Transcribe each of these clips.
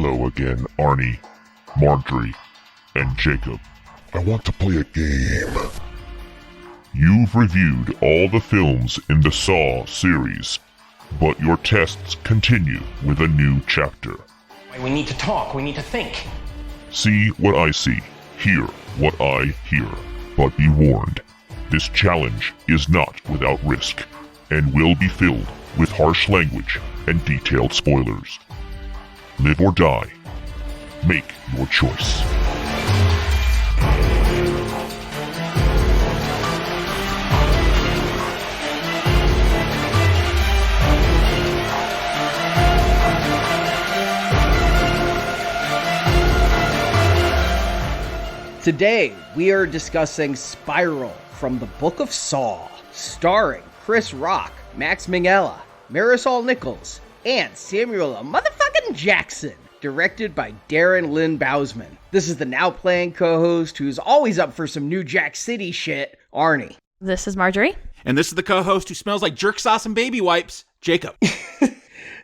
Hello again, Arnie, Marjorie, and Jacob. I want to play a game. You've reviewed all the films in the Saw series, but your tests continue with a new chapter. We need to talk, we need to think. See what I see, hear what I hear. But be warned, this challenge is not without risk, and will be filled with harsh language and detailed spoilers. Live or die. Make your choice. Today, we are discussing Spiral from the Book of Saw, starring Chris Rock, Max Minghella, Marisol Nichols, and Samuel motherfucking Jackson, directed by Darren Lynn Bousman. This is the now playing co-host who's always up for some new Jack City shit, Arnie. This is Marjorie. And this is the co-host who smells like jerk sauce and baby wipes, Jacob.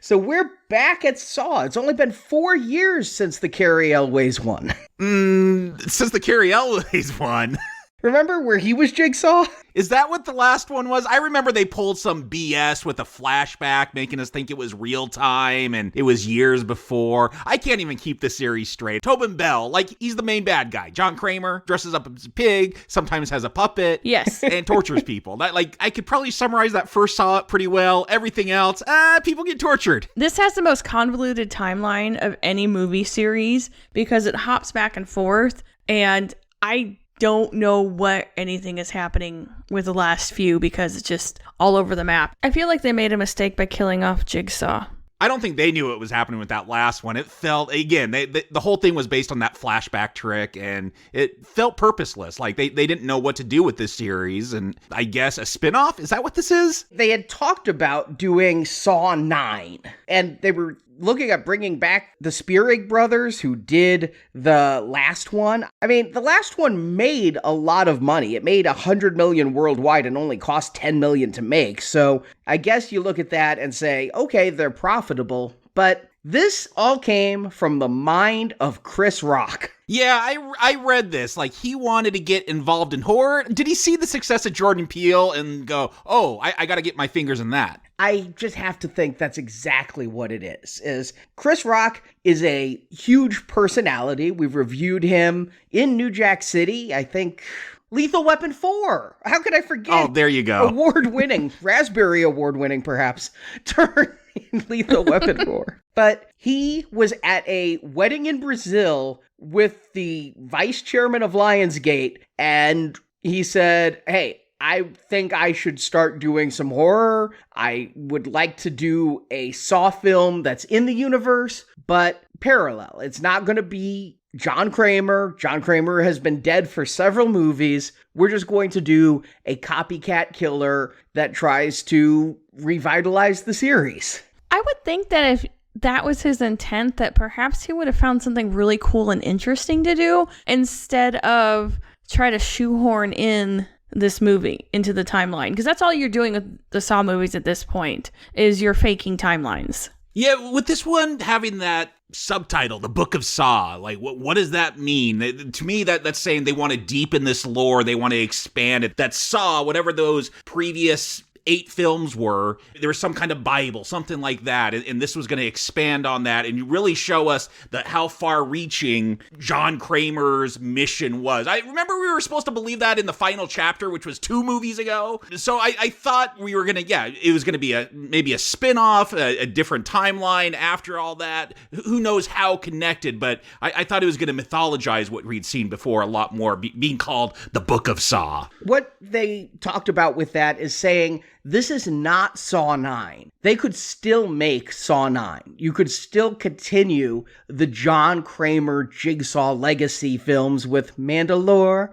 So we're back at Saw. It's only been 4 years since the Cary Elwes one. Since the Cary Elwes one. Remember where he was Jigsaw? Is that what the last one was? I remember they pulled some BS with a flashback, making us think it was real time and it was years before. I can't even keep the series straight. Tobin Bell, like, he's the main bad guy. John Kramer dresses up as a pig, sometimes has a puppet. Yes. And tortures people. That, like, I could probably summarize that first Saw pretty well. Everything else, people get tortured. This has the most convoluted timeline of any movie series because it hops back and forth, and I don't know what anything is happening with the last few because it's just all over the map. I feel like they made a mistake by killing off Jigsaw. I don't think they knew what was happening with that last one. It felt, again, the whole thing was based on that flashback trick, and it felt purposeless. Like, they didn't know what to do with this series, and I guess a spinoff? Is that what this is? They had talked about doing Saw 9, and they were looking at bringing back the Spierig brothers who did the last one. I mean, the last one made a lot of money. It made $100 million worldwide and only cost $10 million to make. So I guess you look at that and say, okay, they're profitable, but this all came from the mind of Chris Rock. Yeah, I read this. Like, he wanted to get involved in horror. Did he see the success of Jordan Peele and go, oh, I got to get my fingers in that? I just have to think that's exactly what it is Chris Rock is a huge personality. We've reviewed him in New Jack City. I think Lethal Weapon 4. How could I forget? Oh, there you go. Award-winning, Raspberry Award-winning, perhaps, turn in Lethal Weapon 4. But he was at a wedding in Brazil with the vice chairman of Lionsgate, and he said, hey, I think I should start doing some horror. I would like to do a Saw film that's in the universe, but parallel. It's not going to be John Kramer. John Kramer has been dead for several movies. We're just going to do a copycat killer that tries to revitalize the series. I would think that if that was his intent, that perhaps he would have found something really cool and interesting to do instead of try to shoehorn in this movie into the timeline, because that's all you're doing with the Saw movies at this point is you're faking timelines. Yeah, with this one having that subtitle, The Book of Saw, like what does that mean? To me, that's saying they want to deepen this lore, they want to expand it. That Saw, whatever those previous 8 films were, there was some kind of Bible, something like that, and this was going to expand on that and really show us how far-reaching John Kramer's mission was. I remember we were supposed to believe that in the final chapter, which was 2 movies ago, so I thought we were going to, it was going to be maybe a spin-off, a different timeline after all that. Who knows how connected, but I thought it was going to mythologize what we'd seen before a lot more, being called The Book of Saw. What they talked about with that is saying, this is not Saw 9. They could still make Saw 9. You could still continue the John Kramer Jigsaw legacy films with Mandalore,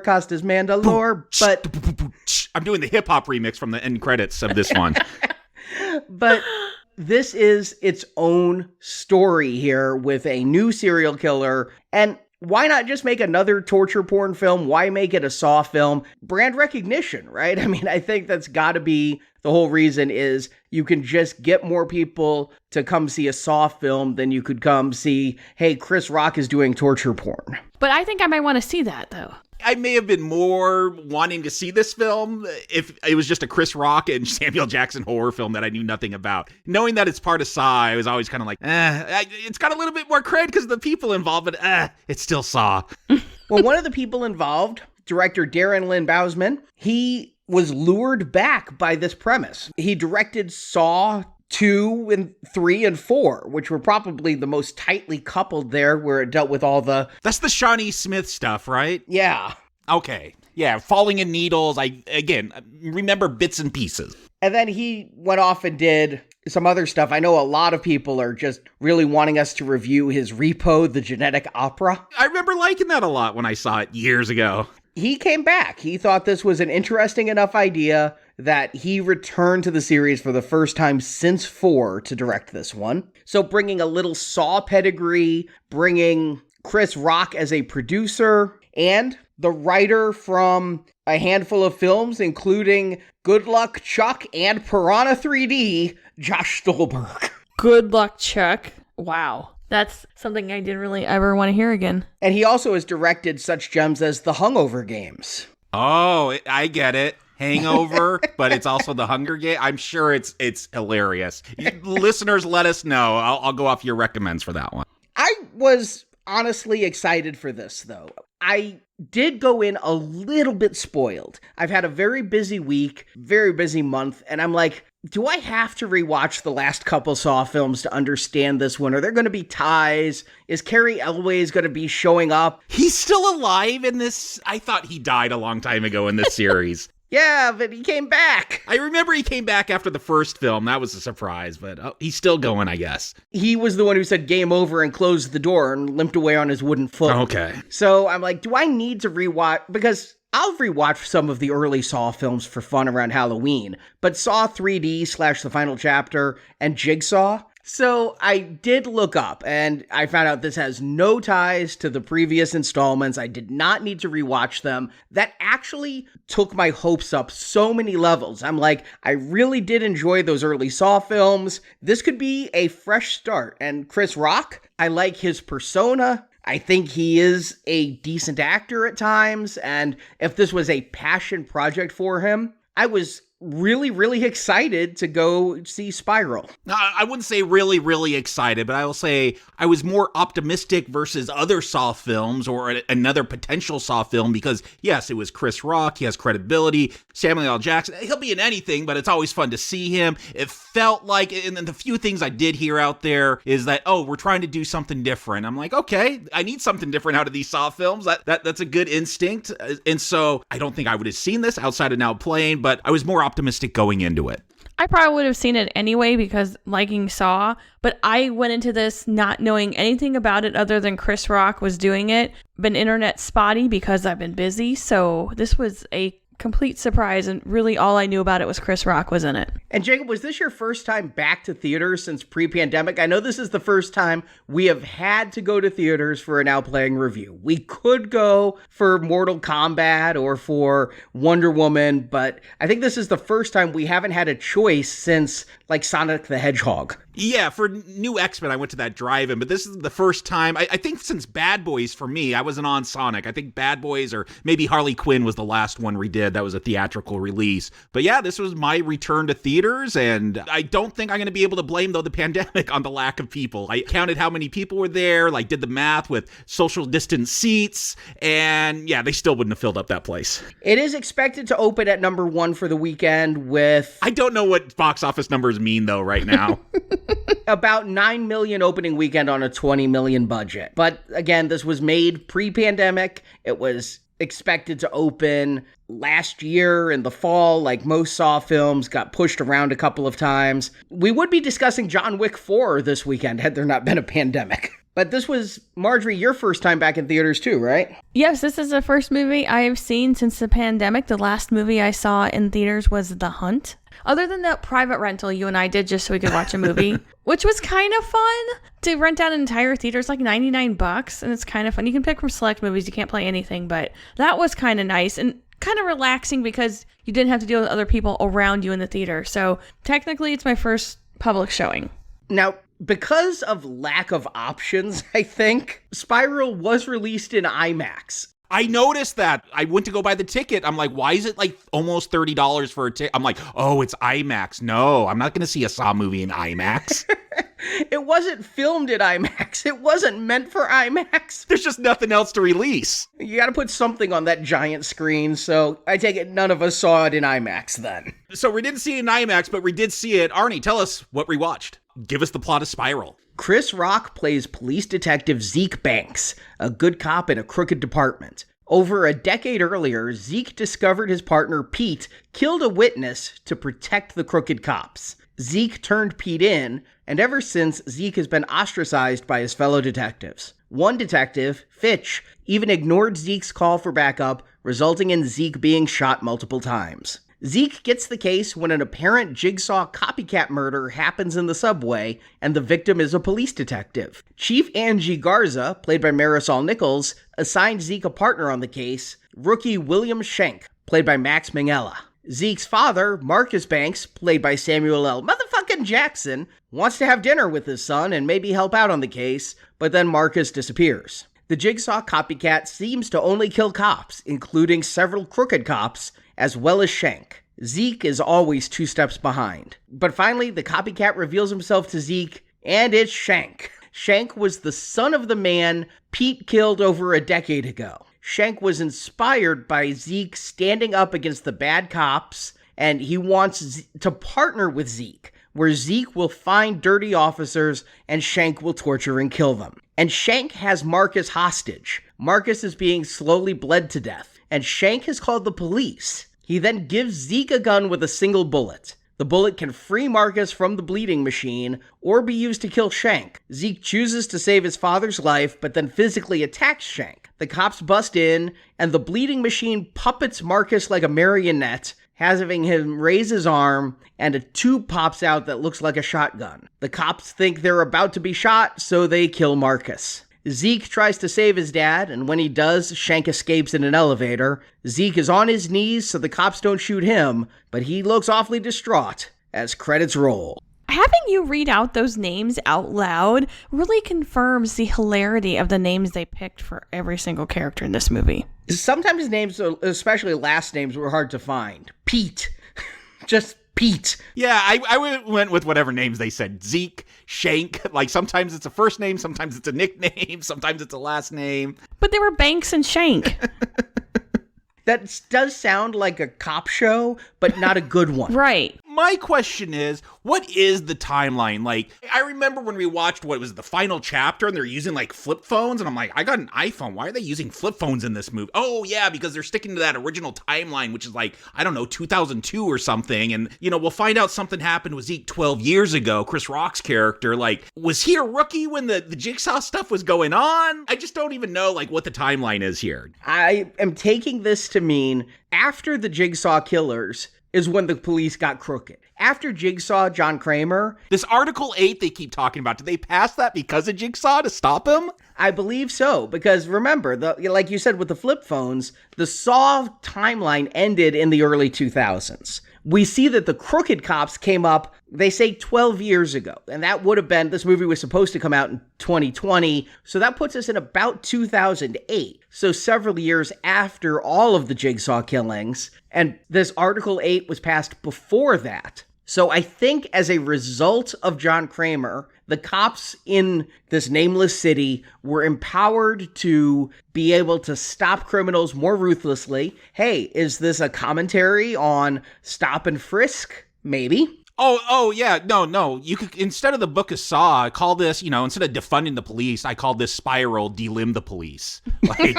Costas Mandalore, but I'm doing the hip-hop remix from the end credits of this one. But this is its own story here with a new serial killer, and why not just make another torture porn film? Why make it a Saw film? Brand recognition, right? I mean, I think that's got to be the whole reason is you can just get more people to come see a Saw film than you could come see, hey, Chris Rock is doing torture porn. But I think I might want to see that, though. I may have been more wanting to see this film if it was just a Chris Rock and Samuel Jackson horror film that I knew nothing about. Knowing that it's part of Saw, I was always kind of like, it's got a little bit more cred because of the people involved, but it's still Saw. Well, one of the people involved, director Darren Lynn Bousman, he was lured back by this premise. He directed Saw 2 and 3 and 4, which were probably the most tightly coupled there, where it dealt with all the... That's the Shawnee Smith stuff, right? Yeah. Okay. Yeah, Falling in Needles. I remember bits and pieces. And then he went off and did some other stuff. I know a lot of people are just really wanting us to review his Repo, the Genetic Opera. I remember liking that a lot when I saw it years ago. He came back. He thought this was an interesting enough idea that he returned to the series for the first time since 4 to direct this one. So bringing a little Saw pedigree, bringing Chris Rock as a producer, and the writer from a handful of films, including Good Luck Chuck and Piranha 3D, Josh Stolberg. Good Luck Chuck. Wow. That's something I didn't really ever want to hear again. And he also has directed such gems as The Hungover Games. Oh, I get it. Hangover, but it's also The Hunger Game. I'm sure it's hilarious. Listeners, let us know. I'll go off your recommends for that one. I was honestly excited for this, though. I did go in a little bit spoiled. I've had a very busy week, very busy month, and I'm like, do I have to rewatch the last couple Saw films to understand this one? Are there going to be ties? Is Carrie Elways going to be showing up? He's still alive in this. I thought he died a long time ago in this series. Yeah, but he came back. I remember he came back after the first film. That was a surprise, but he's still going, I guess. He was the one who said game over and closed the door and limped away on his wooden foot. Okay. So I'm like, do I need to rewatch? Because I'll rewatch some of the early Saw films for fun around Halloween, but Saw 3D / The Final Chapter and Jigsaw. So I did look up and I found out this has no ties to the previous installments. I did not need to rewatch them. That actually took my hopes up so many levels. I'm like, I really did enjoy those early Saw films. This could be a fresh start. And Chris Rock, I like his persona. I think he is a decent actor at times. And if this was a passion project for him, I was really, really excited to go see Spiral. I wouldn't say really, really excited, but I will say I was more optimistic versus other Saw films or another potential Saw film because, yes, it was Chris Rock. He has credibility. Samuel L. Jackson, he'll be in anything, but it's always fun to see him. It felt like, and the few things I did hear out there is that, oh, we're trying to do something different. I'm like, okay, I need something different out of these Saw films. That's a good instinct. And so I don't think I would have seen this outside of Now Playing, but I was more optimistic going into it. I probably would have seen it anyway because liking Saw, but I went into this not knowing anything about it other than Chris Rock was doing it. Been internet spotty because I've been busy, so this was a complete surprise, and really all I knew about it was Chris Rock was in it. And Jacob, was this your first time back to theaters since pre-pandemic? I know this is the first time we have had to go to theaters for a Now Playing review. We could go for Mortal Kombat or for Wonder Woman, but I think this is the first time we haven't had a choice since, like, Sonic the Hedgehog. Yeah, for new X-Men, I went to that drive-in, but this is the first time, I think since Bad Boys for me, I wasn't on Sonic. I think Bad Boys or maybe Harley Quinn was the last one we did. That was a theatrical release. But yeah, this was my return to theaters, and I don't think I'm going to be able to blame, though, the pandemic on the lack of people. I counted how many people were there, like did the math with social distance seats, and yeah, they still wouldn't have filled up that place. It is expected to open at number 1 for the weekend with... I don't know what box office numbers mean, though, right now. About 9 million opening weekend on a 20 million budget. But again, this was made pre-pandemic. It was expected to open last year in the fall, like most Saw films, got pushed around a couple of times. We would be discussing John Wick 4 this weekend had there not been a pandemic. But this was, Marjorie, your first time back in theaters too, right? Yes, this is the first movie I have seen since the pandemic. The last movie I saw in theaters was The Hunt. Other than that private rental you and I did just so we could watch a movie, which was kind of fun to rent out an entire theater. It's like $99 and it's kind of fun. You can pick from select movies. You can't play anything, but that was kind of nice. And kind of relaxing because you didn't have to deal with other people around you in the theater. So technically, it's my first public showing. Now, because of lack of options, I think, Spiral was released in IMAX. I noticed that. I went to go buy the ticket. I'm like, why is it like almost $30 for a ticket? I'm like, oh, it's IMAX. No, I'm not going to see a Saw movie in IMAX. It wasn't filmed in IMAX. It wasn't meant for IMAX. There's just nothing else to release. You got to put something on that giant screen, so I take it none of us saw it in IMAX then. So we didn't see it in IMAX, but we did see it. Arnie, tell us what we watched. Give us the plot of Spiral. Chris Rock plays police detective Zeke Banks, a good cop in a crooked department. Over a decade earlier, Zeke discovered his partner Pete killed a witness to protect the crooked cops. Zeke turned Pete in, and ever since, Zeke has been ostracized by his fellow detectives. One detective, Fitch, even ignored Zeke's call for backup, resulting in Zeke being shot multiple times. Zeke gets the case when an apparent Jigsaw copycat murder happens in the subway, and the victim is a police detective. Chief Angie Garza, played by Marisol Nichols, assigned Zeke a partner on the case, rookie William Schenk, played by Max Minghella. Zeke's father, Marcus Banks, played by Samuel L. motherfucking Jackson, wants to have dinner with his son and maybe help out on the case, but then Marcus disappears. The Jigsaw copycat seems to only kill cops, including several crooked cops, as well as Schenk. Zeke is always 2 steps behind. But finally, the copycat reveals himself to Zeke, and it's Schenk. Schenk was the son of the man Pete killed over a decade ago. Schenk was inspired by Zeke standing up against the bad cops, and he wants to partner with Zeke, where Zeke will find dirty officers and Schenk will torture and kill them. And Schenk has Marcus hostage. Marcus is being slowly bled to death, and Schenk has called the police. He then gives Zeke a gun with a single bullet. The bullet can free Marcus from the bleeding machine or be used to kill Schenk. Zeke chooses to save his father's life, but then physically attacks Schenk. The cops bust in, and the bleeding machine puppets Marcus like a marionette, having him raise his arm, and a tube pops out that looks like a shotgun. The cops think they're about to be shot, so they kill Marcus. Zeke tries to save his dad, and when he does, Schenk escapes in an elevator. Zeke is on his knees so the cops don't shoot him, but he looks awfully distraught as credits roll. Having you read out those names out loud really confirms the hilarity of the names they picked for every single character in this movie. Sometimes names, especially last names, were hard to find. Pete. Just Pete. Yeah, I went with whatever names they said. Zeke, Schenk. Like, sometimes it's a first name, sometimes it's a nickname, sometimes it's a last name. But they were Banks and Schenk. That does sound like a cop show, but not a good one. Right. My question is, what is the timeline? Like, I remember when we watched, what was it, the final chapter, and they're using, like, flip phones, and I'm like, I got an iPhone. Why are they using flip phones in this movie? Oh, yeah, because they're sticking to that original timeline, which is, like, I don't know, 2002 or something, and, you know, we'll find out something happened with Zeke 12 years ago, Chris Rock's character. Like, was he a rookie when the Jigsaw stuff was going on? I just don't even know, like, what the timeline is here. I am taking this to mean after the Jigsaw killers is when the police got crooked. After Jigsaw, John Kramer. This Article 8 they keep talking about, did they pass that because of Jigsaw to stop him? I believe so, because remember, like you said with the flip phones, the Saw timeline ended in the early 2000s. We see that the crooked cops came up, they say 12 years ago, and that would have been, this movie was supposed to come out in 2020, so that puts us in about 2008, so several years after all of the Jigsaw killings, and this Article 8 was passed before that. So I think as a result of John Kramer, the cops in this nameless city were empowered to be able to stop criminals more ruthlessly. Hey, is this a commentary on stop and frisk? Maybe. Oh, yeah, no. You could, instead of the Book of Saw, I call this, you know, instead of defunding the police, I call this Spiral delimb the police. Like,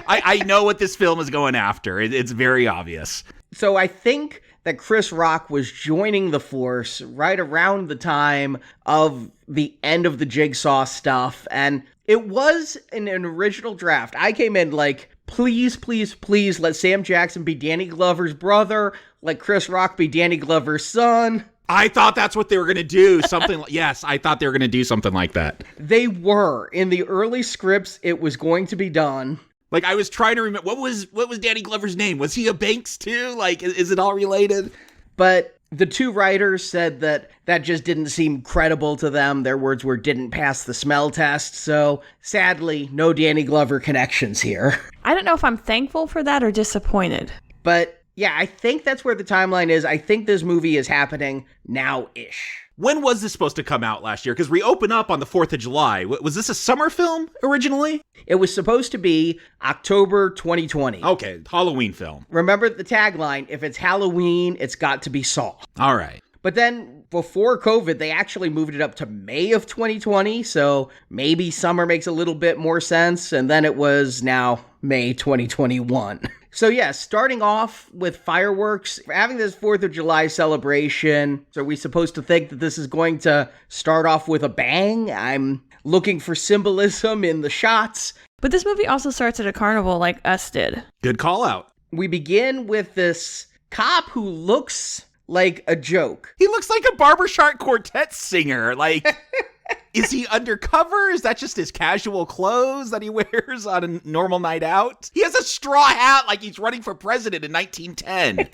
I know what this film is going after. It's very obvious. So I think that Chris Rock was joining the force right around the time of the end of the Jigsaw stuff, and it was an original draft. I came in like, please, please, please let Sam Jackson be Danny Glover's brother, let Chris Rock be Danny Glover's son. I thought that's what they were going to do. Yes, I thought they were going to do something like that. They were. In the early scripts, it was going to be done. Like, I was trying to remember, what was Danny Glover's name? Was he a Banks too? Like, is it all related? But the two writers said that just didn't seem credible to them. Their words were didn't pass the smell test. So sadly, no Danny Glover connections here. I don't know if I'm thankful for that or disappointed. But yeah, I think that's where the timeline is. I think this movie is happening now-ish. When was this supposed to come out last year? Because we open up on the 4th of July. Was this a summer film originally? It was supposed to be October 2020. Okay, Halloween film. Remember the tagline, if it's Halloween, it's got to be Saw. All right. But then before COVID, they actually moved it up to May of 2020. So maybe summer makes a little bit more sense. And then it was now May 2021. So yeah, starting off with fireworks, having this 4th of July celebration. So are we supposed to think that this is going to start off with a bang? I'm looking for symbolism in the shots. But this movie also starts at a carnival like Us did. Good call out. We begin with this cop who looks like a joke. He looks like a barbershop quartet singer. Like, is he undercover? Is that just his casual clothes that he wears on a normal night out? He has a straw hat like he's running for president in 1910.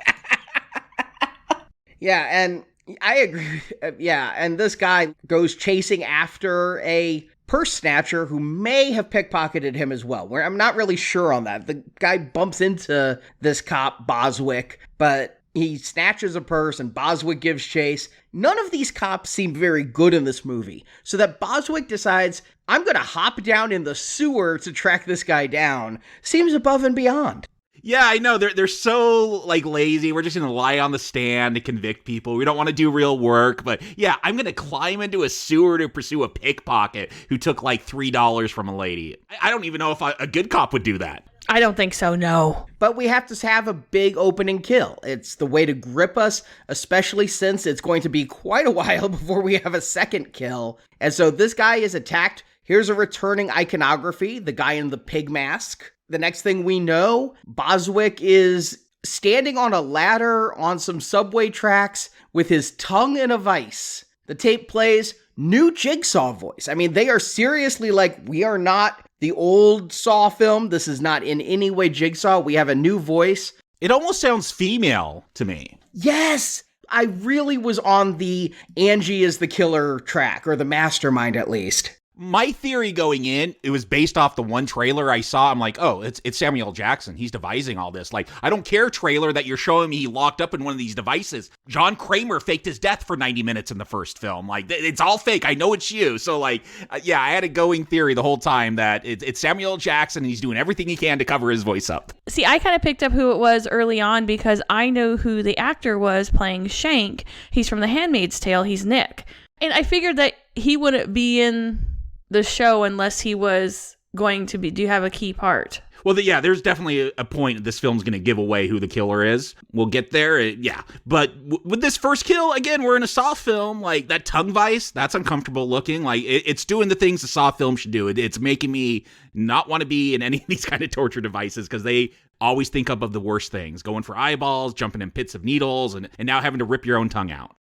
Yeah, and I agree. Yeah, and this guy goes chasing after a purse snatcher who may have pickpocketed him as well. I'm not really sure on that. The guy bumps into this cop, Boswick, but he snatches a purse and Boswick gives chase. None of these cops seem very good in this movie. So that Boswick decides, I'm going to hop down in the sewer to track this guy down, seems above and beyond. Yeah, I know. They're so, like, lazy. We're just going to lie on the stand to convict people. We don't want to do real work. But, yeah, I'm going to climb into a sewer to pursue a pickpocket who took, like, $3 from a lady. I don't even know if a good cop would do that. I don't think so, no. But we have to have a big opening kill. It's the way to grip us, especially since it's going to be quite a while before we have a second kill. And so this guy is attacked. Here's a returning iconography, the guy in the pig mask. The next thing we know, Boswick is standing on a ladder on some subway tracks with his tongue in a vice. The tape plays, new Jigsaw voice. I mean, they are seriously like, we are not the old Saw film. This is not in any way Jigsaw. We have a new voice. It almost sounds female to me. Yes! I really was on the Angie is the killer track, or the mastermind at least. My theory going in, it was based off the one trailer I saw. I'm like, oh, it's Samuel Jackson. He's devising all this. Like, I don't care, trailer, that you're showing me locked up in one of these devices. John Kramer faked his death for 90 minutes in the first film. Like, it's all fake. I know it's you. So, like, yeah, I had a going theory the whole time that it's Samuel Jackson and he's doing everything he can to cover his voice up. See, I kind of picked up who it was early on because I know who the actor was playing Shank. He's from The Handmaid's Tale. He's Nick. And I figured that he wouldn't be in the show unless he was going to be. Do you have a key part? Well, yeah, there's definitely a point this film's going to give away who the killer is. We'll get there, yeah. But with this first kill, again, we're in a Saw film. Like, that tongue vice, that's uncomfortable looking. Like, it's doing the things a Saw film should do. It's making me not want to be in any of these kind of torture devices because they always think up of the worst things. Going for eyeballs, jumping in pits of needles, and now having to rip your own tongue out.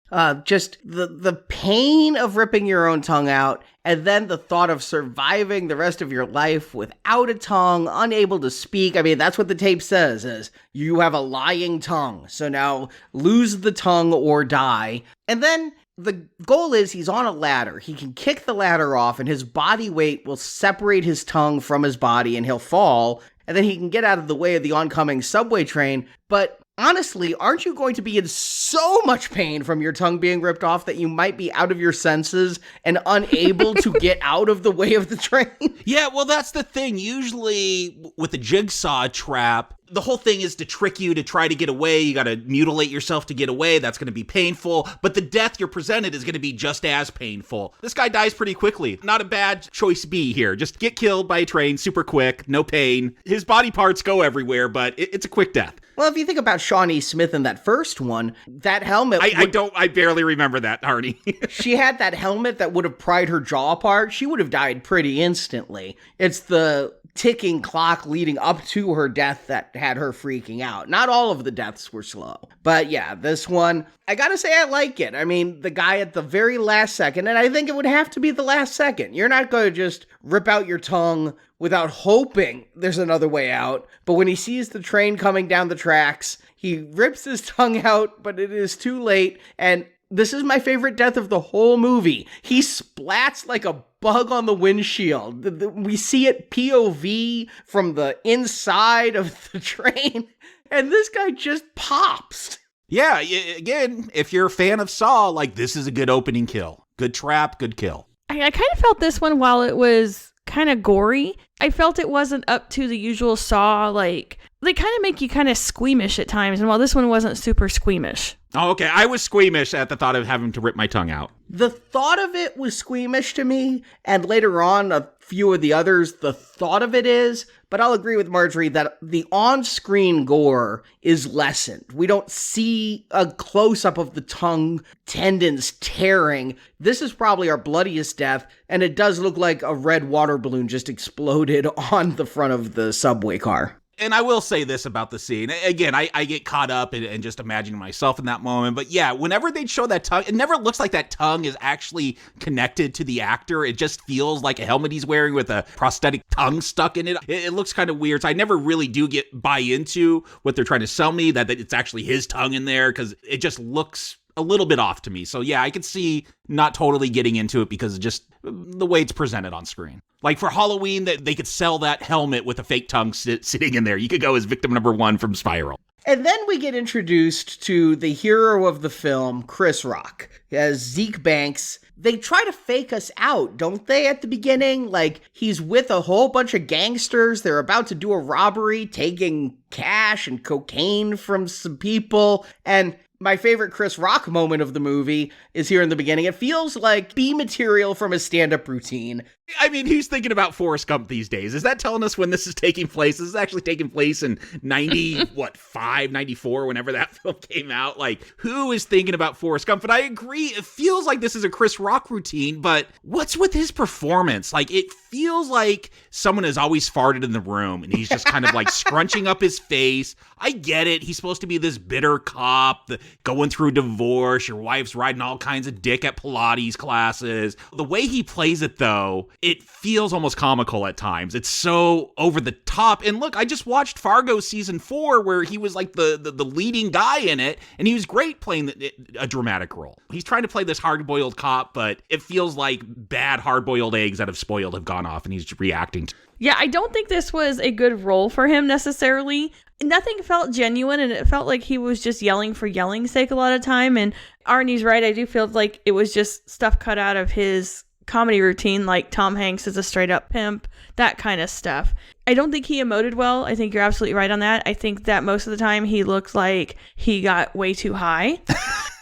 Just the pain of ripping your own tongue out, and then the thought of surviving the rest of your life without a tongue, unable to speak. I mean, that's what the tape says, is you have a lying tongue. So now lose the tongue or die. And then the goal is he's on a ladder. He can kick the ladder off, and his body weight will separate his tongue from his body, and he'll fall. And then he can get out of the way of the oncoming subway train. But honestly, aren't you going to be in so much pain from your tongue being ripped off that you might be out of your senses and unable to get out of the way of the train? Yeah, well, that's the thing. Usually with the Jigsaw trap, the whole thing is to trick you to try to get away. You got to mutilate yourself to get away. That's going to be painful. But the death you're presented is going to be just as painful. This guy dies pretty quickly. Not a bad choice B here. Just get killed by a train super quick, no pain. His body parts go everywhere, but it's a quick death. Well, if you think about Shawnee Smith in that first one, that helmet... I barely remember that, Arnie. She had that helmet that would have pried her jaw apart. She would have died pretty instantly. It's the ticking clock leading up to her death that had her freaking out. Not all of the deaths were slow. But yeah, this one, I gotta say I like it. I mean, the guy at the very last second, and I think it would have to be the last second. You're not going to just rip out your tongue without hoping there's another way out. But when he sees the train coming down the tracks, he rips his tongue out, but it is too late. And this is my favorite death of the whole movie. He splats like a bug on the windshield. We see it POV from the inside of the train, and this guy just pops. Yeah, again, if you're a fan of Saw, like, this is a good opening kill. Good trap, good kill. I kind of felt this one, while it was kind of gory, I felt it wasn't up to the usual Saw, like, they kind of make you kind of squeamish at times, and while this one wasn't super squeamish. Oh, okay. I was squeamish at the thought of having to rip my tongue out. The thought of it was squeamish to me, and later on, a few of the others, the thought of it is, but I'll agree with Marjorie that the on-screen gore is lessened. We don't see a close-up of the tongue tendons tearing. This is probably our bloodiest death, and it does look like a red water balloon just exploded on the front of the subway car. And I will say this about the scene. Again, I get caught up in just imagining myself in that moment. But yeah, whenever they show that tongue, it never looks like that tongue is actually connected to the actor. It just feels like a helmet he's wearing with a prosthetic tongue stuck in it. It looks kind of weird. So I never really do buy into what they're trying to sell me, that it's actually his tongue in there, because it just looks a little bit off to me. So yeah, I could see not totally getting into it because of just the way it's presented on screen. Like for Halloween, that they could sell that helmet with a fake tongue sitting in there. You could go as victim number 1 from Spiral. And then we get introduced to the hero of the film, Chris Rock, as Zeke Banks. They try to fake us out, don't they, at the beginning? Like, he's with a whole bunch of gangsters. They're about to do a robbery, taking cash and cocaine from some people. And my favorite Chris Rock moment of the movie is here in the beginning. It feels like B material from his stand-up routine. I mean, who's thinking about Forrest Gump these days? Is that telling us when this is taking place? This is actually taking place in 95, 94, whenever that film came out. Like, who is thinking about Forrest Gump? But I agree, it feels like this is a Chris Rock routine, but what's with his performance? Like, it feels like someone has always farted in the room, and he's just kind of like scrunching up his face. I get it. He's supposed to be this bitter cop, going through divorce. Your wife's riding all kinds of dick at Pilates classes. The way he plays it, though, it feels almost comical at times. It's so over the top. And look, I just watched Fargo season 4 where he was like the leading guy in it, and he was great playing a dramatic role. He's trying to play this hard-boiled cop, but it feels like bad hard-boiled eggs that have spoiled have gone off, and he's reacting to. Yeah, I don't think this was a good role for him necessarily. Nothing felt genuine, and it felt like he was just yelling for yelling's sake a lot of time. And Arnie's right, I do feel like it was just stuff cut out of his comedy routine, like Tom Hanks is a straight up pimp, that kind of stuff. I don't think he emoted well. I think you're absolutely right on that. I think that most of the time he looked like he got way too high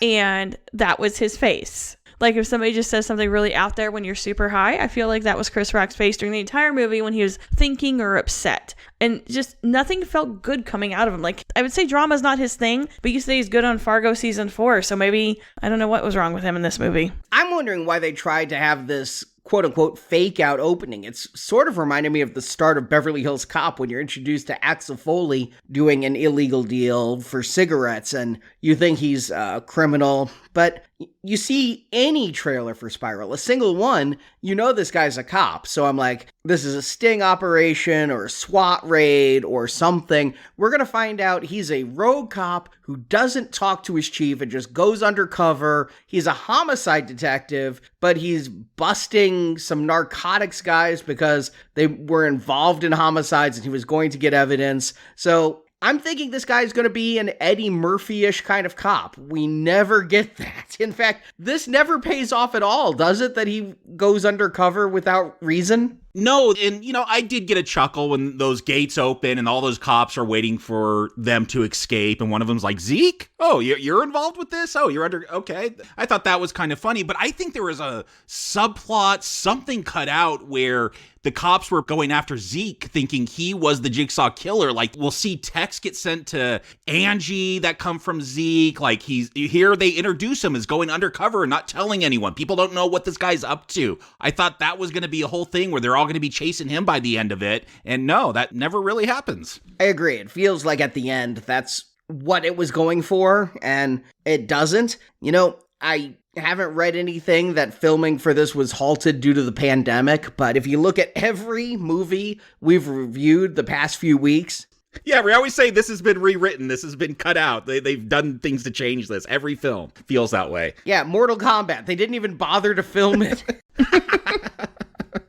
and that was his face. Like if somebody just says something really out there when you're super high, I feel like that was Chris Rock's face during the entire movie when he was thinking or upset. And just nothing felt good coming out of him. Like, I would say drama's not his thing, but you say he's good on Fargo season 4, so maybe, I don't know what was wrong with him in this movie. I'm wondering why they tried to have this quote-unquote fake-out opening. It's sort of reminded me of the start of Beverly Hills Cop when you're introduced to Axel Foley doing an illegal deal for cigarettes, and you think he's a criminal, but you see any trailer for Spiral, a single one, you know this guy's a cop. So I'm like, this is a sting operation or a SWAT raid or something. We're going to find out he's a rogue cop who doesn't talk to his chief and just goes undercover. He's a homicide detective, but he's busting some narcotics guys because they were involved in homicides and he was going to get evidence. So I'm thinking this guy's going to be an Eddie Murphy-ish kind of cop. We never get that. In fact, this never pays off at all, does it? That he goes undercover without reason? No, and I did get a chuckle when those gates open and all those cops are waiting for them to escape, and one of them's like, Zeke? Oh, you're involved with this? Oh, you're okay. I thought that was kind of funny, but I think there was a subplot, something cut out where the cops were going after Zeke thinking he was the Jigsaw killer. Like, we'll see texts get sent to Angie that come from Zeke. Like, here they introduce him as going undercover and not telling anyone. People don't know what this guy's up to. I thought that was going to be a whole thing where they're all all going to be chasing him by the end of it. And no, that never really happens. I agree. It feels like at the end, that's what it was going for, and it doesn't. You know, I haven't read anything that filming for this was halted due to the pandemic, but if you look at every movie we've reviewed the past few weeks. Yeah, we always say this has been rewritten, this has been cut out. They've done things to change this. Every film feels that way. Yeah, Mortal Kombat, they didn't even bother to film it.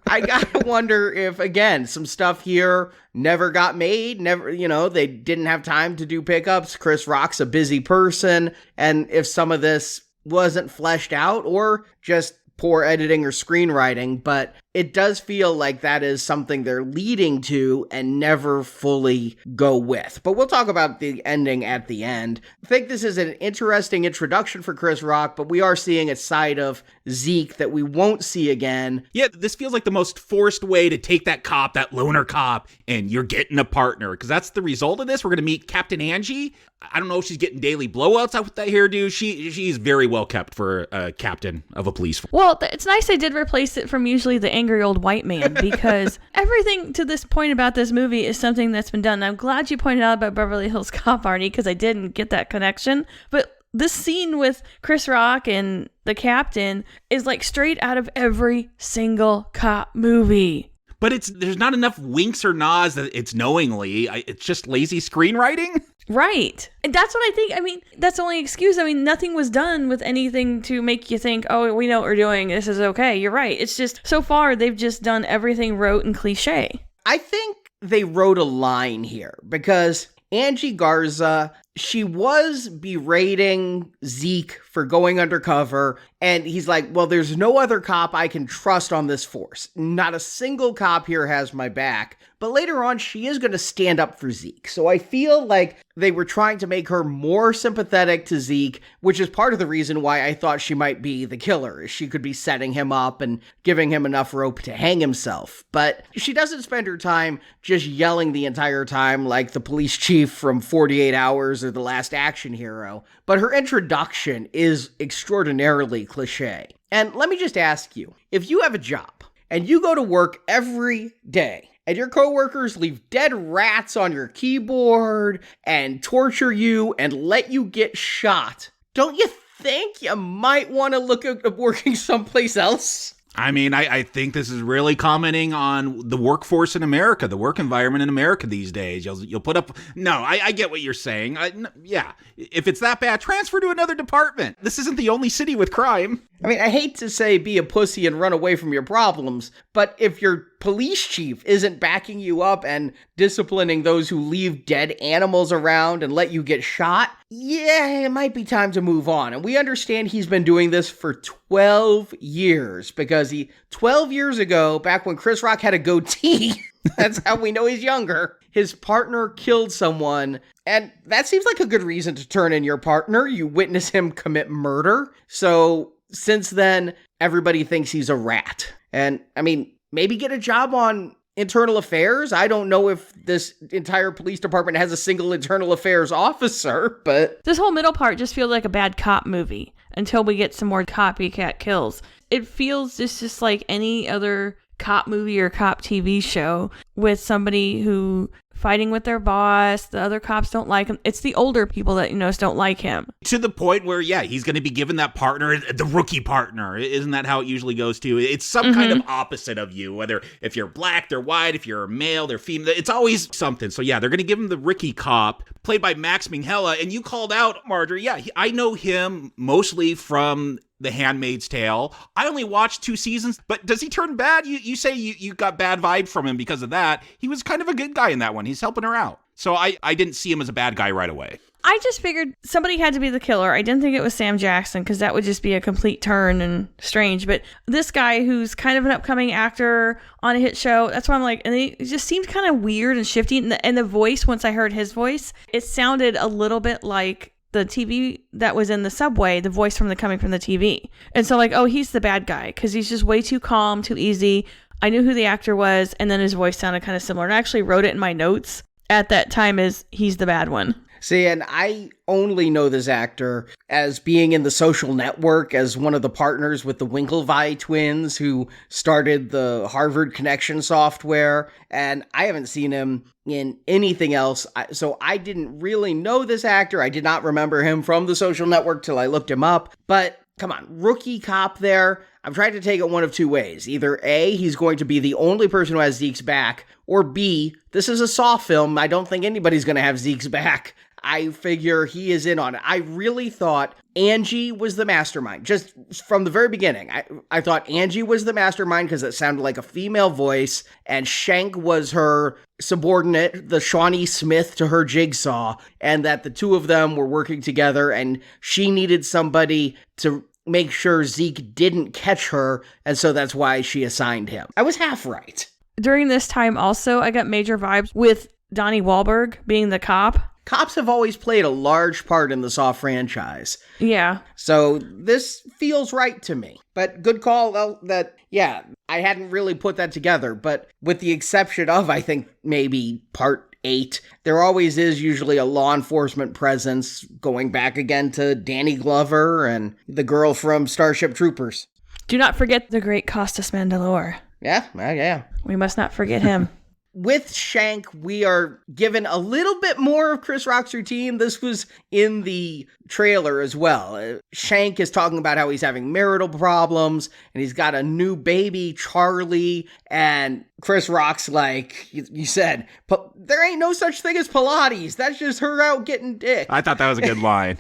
I gotta wonder if, again, some stuff here never got made, they didn't have time to do pickups. Chris Rock's a busy person, and if some of this wasn't fleshed out or just poor editing or screenwriting, but it does feel like that is something they're leading to and never fully go with. But we'll talk about the ending at the end. I think this is an interesting introduction for Chris Rock, but we are seeing a side of Zeke that we won't see again. Yeah, this feels like the most forced way to take that cop, that loner cop, and you're getting a partner, because that's the result of this. We're going to meet Captain Angie. I don't know if she's getting daily blowouts out with that hairdo. She's very well kept for a captain of a police force. Well, it's nice they did replace it from usually the angry old white man, because everything to this point about this movie is something that's been done. And I'm glad you pointed out about Beverly Hills Cop, Arnie, because I didn't get that connection. But this scene with Chris Rock and the captain is like straight out of every single cop movie. But there's not enough winks or nods that it's knowingly. It's just lazy screenwriting. Right. And that's what I think. I mean, that's the only excuse. I mean, nothing was done with anything to make you think, oh, we know what we're doing. This is okay. You're right. It's just, so far, they've just done everything rote and cliche. I think they wrote a line here because Angie Garza, she was berating Zeke for going undercover, and he's like, well, there's no other cop I can trust on this force. Not a single cop here has my back. But later on, she is going to stand up for Zeke. So I feel like they were trying to make her more sympathetic to Zeke, which is part of the reason why I thought she might be the killer, is she could be setting him up and giving him enough rope to hang himself. But she doesn't spend her time just yelling the entire time like the police chief from 48 Hours or The Last Action Hero. But her introduction is extraordinarily cliche. And let me just ask you, if you have a job and you go to work every day, and your coworkers leave dead rats on your keyboard and torture you and let you get shot, don't you think you might want to look at working someplace else? I mean, I think this is really commenting on the workforce in America, the work environment in America these days. You'll put up... No, I get what you're saying. Yeah, if it's that bad, transfer to another department. This isn't the only city with crime. I mean, I hate to say be a pussy and run away from your problems, but if your police chief isn't backing you up and disciplining those who leave dead animals around and let you get shot, yeah, it might be time to move on. And we understand he's been doing this for 12 years because 12 years ago, back when Chris Rock had a goatee, that's how we know he's younger, his partner killed someone. And that seems like a good reason to turn in your partner. You witness him commit murder. So since then, everybody thinks he's a rat. And I mean, maybe get a job on internal affairs. I don't know if this entire police department has a single internal affairs officer, but... This whole middle part just feels like a bad cop movie until we get some more copycat kills. It feels just like any other cop movie or cop TV show with somebody who fighting with their boss, the other cops don't like him. It's the older people that don't like him. To the point where, yeah, he's going to be given that partner, the rookie partner. Isn't that how it usually goes to? It's some kind of opposite of you, whether if you're black, they're white, if you're male, they're female. It's always something. So yeah, they're going to give him the rookie cop, played by Max Minghella. And you called out, Marjorie, yeah, I know him mostly from The Handmaid's Tale. I only watched 2 seasons, but does he turn bad? You say you got bad vibe from him because of that. He was kind of a good guy in that one. He's helping her out. So I didn't see him as a bad guy right away. I just figured somebody had to be the killer. I didn't think it was Sam Jackson because that would just be a complete turn and strange. But this guy who's kind of an upcoming actor on a hit show, that's why I'm like, and it just seemed kind of weird and shifty. And the voice, once I heard his voice, it sounded a little bit like the TV that was in the subway, the voice coming from the TV. And so like, oh, he's the bad guy because he's just way too calm, too easy. I knew who the actor was, and then his voice sounded kind of similar. And I actually wrote it in my notes at that time as he's the bad one. See, and I only know this actor as being in The Social Network as one of the partners with the Winklevi twins who started the Harvard Connection software, and I haven't seen him in anything else, so I didn't really know this actor. I did not remember him from The Social Network till I looked him up, but come on, rookie cop there. I'm trying to take it one of two ways. Either A, he's going to be the only person who has Zeke's back, or B, this is a Saw film. I don't think anybody's going to have Zeke's back. I figure he is in on it. I really thought Angie was the mastermind. Just from the very beginning, I thought Angie was the mastermind because it sounded like a female voice, and Shank was her subordinate, the Shawnee Smith to her Jigsaw, and that the two of them were working together, and she needed somebody to make sure Zeke didn't catch her, and so that's why she assigned him. I was half right. During this time also, I got major vibes with Donnie Wahlberg being the cop. Cops have always played a large part in the Saw franchise. Yeah. So this feels right to me. But good call that, yeah, I hadn't really put that together. But with the exception of, I think, maybe part 8, there always is usually a law enforcement presence, going back again to Danny Glover and the girl from Starship Troopers. Do not forget the great Costas Mandylor. Yeah. We must not forget him. With Shank, we are given a little bit more of Chris Rock's routine. This was in the trailer as well. Shank is talking about how he's having marital problems, and he's got a new baby, Charlie, and Chris Rock's like, you said, there ain't no such thing as Pilates. That's just her out getting dick. I thought that was a good line.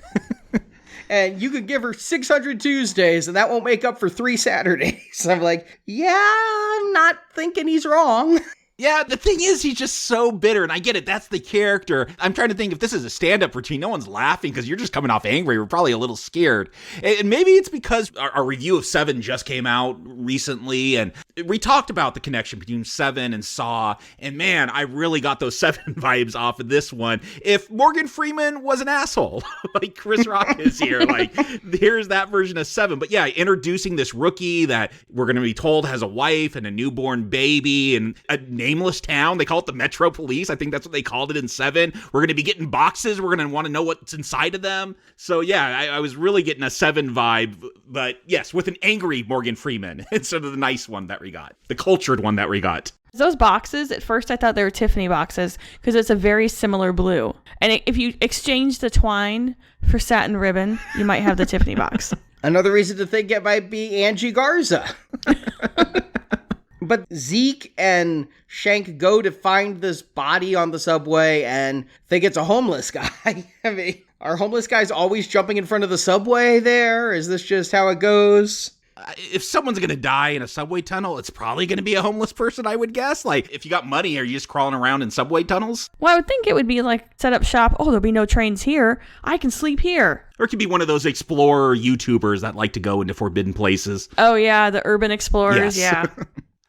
And you could give her 600 Tuesdays, and that won't make up for 3 Saturdays. I'm like, yeah, I'm not thinking he's wrong. Yeah, the thing is, he's just so bitter, and I get it. That's the character. I'm trying to think if this is a stand-up routine. No one's laughing because you're just coming off angry. We're probably a little scared. And maybe it's because our review of Seven just came out recently, and we talked about the connection between Seven and Saw, and man, I really got those Seven vibes off of this one. If Morgan Freeman was an asshole, like Chris Rock is here, like, here's that version of Seven. But yeah, introducing this rookie that we're going to be told has a wife and a newborn baby and a nameless town. They call it the Metro Police. I think that's what they called it in Seven. We're going to be getting boxes. We're going to want to know what's inside of them. So yeah, I was really getting a Seven vibe, but yes, with an angry Morgan Freeman instead of the nice one that we got, the cultured one that we got. Those boxes, at first I thought they were Tiffany boxes because it's a very similar blue. And if you exchange the twine for satin ribbon, you might have the Tiffany box. Another reason to think it might be Angie Garza. But Zeke and Shank go to find this body on the subway and think it's a homeless guy. I mean, are homeless guys always jumping in front of the subway there? Is this just how it goes? If someone's going to die in a subway tunnel, it's probably going to be a homeless person, I would guess. Like, if you got money, are you just crawling around in subway tunnels? Well, I would think it would be like set up shop. Oh, there'll be no trains here. I can sleep here. Or it could be one of those explorer YouTubers that like to go into forbidden places. Oh, yeah, the urban explorers, yes. yeah.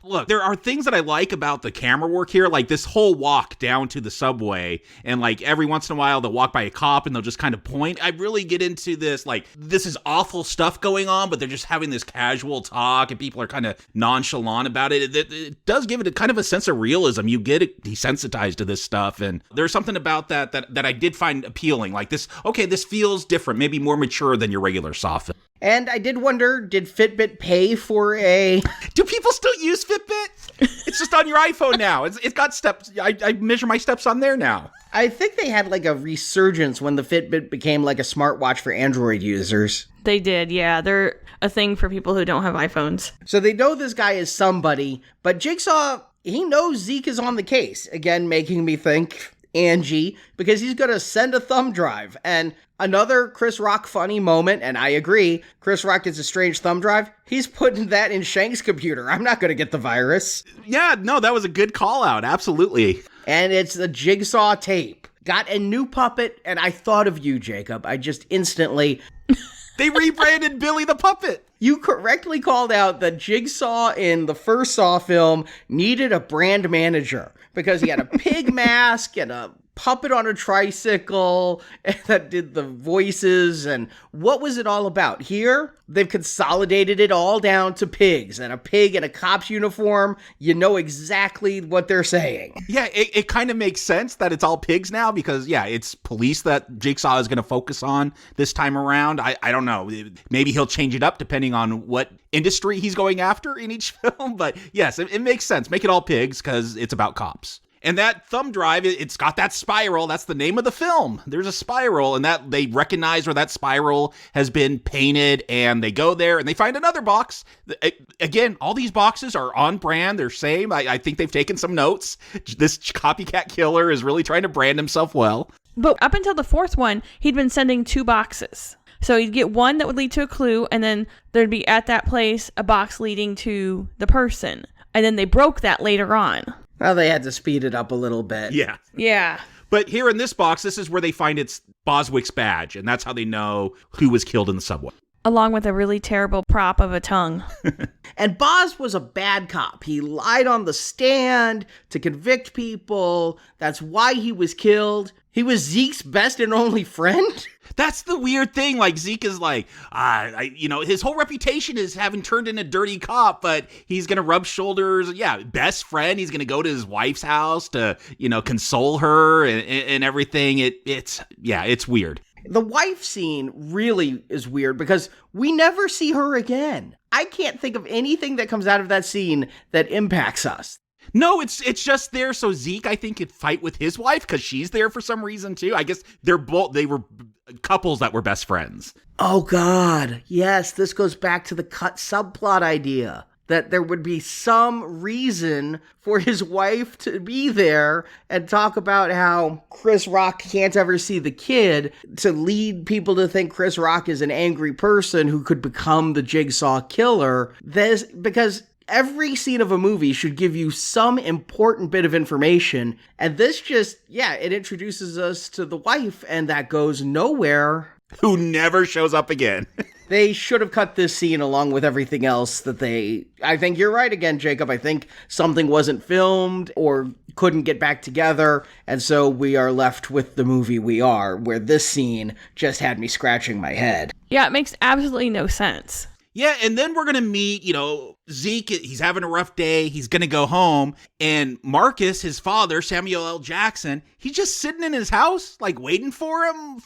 Look, there are things that I like about the camera work here, like this whole walk down to the subway, and like every once in a while they'll walk by a cop and they'll just kind of point. I really get into this, like, this is awful stuff going on, but they're just having this casual talk and people are kind of nonchalant about it. It does give it a kind of a sense of realism. You get desensitized to this stuff, and there's something about that I did find appealing. Like this, okay, this feels different, maybe more mature than your regular Saw film. And I did wonder, did Fitbit pay for a... Do people still use Fitbit? It's just on your iPhone now. It's got steps. I measure my steps on there now. I think they had like a resurgence when the Fitbit became like a smartwatch for Android users. They did, yeah. They're a thing for people who don't have iPhones. So they know this guy is somebody, but Jigsaw, he knows Zeke is on the case. Again, making me think Angie, because he's going to send a thumb drive. And another Chris Rock funny moment, and I agree, Chris Rock gets a strange thumb drive. He's putting that in Shank's computer. I'm not going to get the virus. Yeah, no, that was a good call out. Absolutely. And it's the Jigsaw tape. Got a new puppet, and I thought of you, Jacob. I just instantly... They rebranded Billy the Puppet. You correctly called out that Jigsaw in the first Saw film needed a brand manager because he had a pig mask and a puppet on a tricycle that did the voices, and what was it all about? Here, they've consolidated it all down to pigs, and a pig in a cop's uniform, you know exactly what they're saying. Yeah, it kind of makes sense that it's all pigs now because, yeah, it's police that Jigsaw is going to focus on this time around. I don't know. Maybe he'll change it up depending on what industry he's going after in each film. But yes, it makes sense. Make it all pigs because it's about cops. And that thumb drive, it's got that spiral. That's the name of the film. There's a spiral, and that they recognize where that spiral has been painted, and they go there and they find another box. Again, all these boxes are on brand. They're same. I think they've taken some notes. This copycat killer is really trying to brand himself well. But up until the fourth one, he'd been sending 2 boxes. So you'd get one that would lead to a clue, and then there'd be at that place a box leading to the person. And then they broke that later on. Well, they had to speed it up a little bit. Yeah. Yeah. But here in this box, this is where they find it's Boswick's badge, and that's how they know who was killed in the subway. Along with a really terrible prop of a tongue. And Boz was a bad cop. He lied on the stand to convict people. That's why he was killed. He was Zeke's best and only friend. That's the weird thing. Like, Zeke is like, his whole reputation is having turned in a dirty cop, but he's going to rub shoulders. Yeah, best friend. He's going to go to his wife's house to, console her and everything. It's weird. The wife scene really is weird because we never see her again. I can't think of anything that comes out of that scene that impacts us. No, it's just there so Zeke, I think, could fight with his wife because she's there for some reason too. I guess they were couples that were best friends. Oh God, yes, this goes back to the cut subplot idea. That there would be some reason for his wife to be there and talk about how Chris Rock can't ever see the kid to lead people to think Chris Rock is an angry person who could become the Jigsaw killer. Because every scene of a movie should give you some important bit of information. And this it introduces us to the wife and that goes nowhere. Who never shows up again. They should have cut this scene along with everything else I think you're right again, Jacob. I think something wasn't filmed or couldn't get back together. And so we are left with the movie we are, where this scene just had me scratching my head. Yeah, it makes absolutely no sense. Yeah, and then we're going to meet, Zeke, he's having a rough day, he's going to go home, and Marcus, his father, Samuel L. Jackson, he's just sitting in his house, like, waiting for him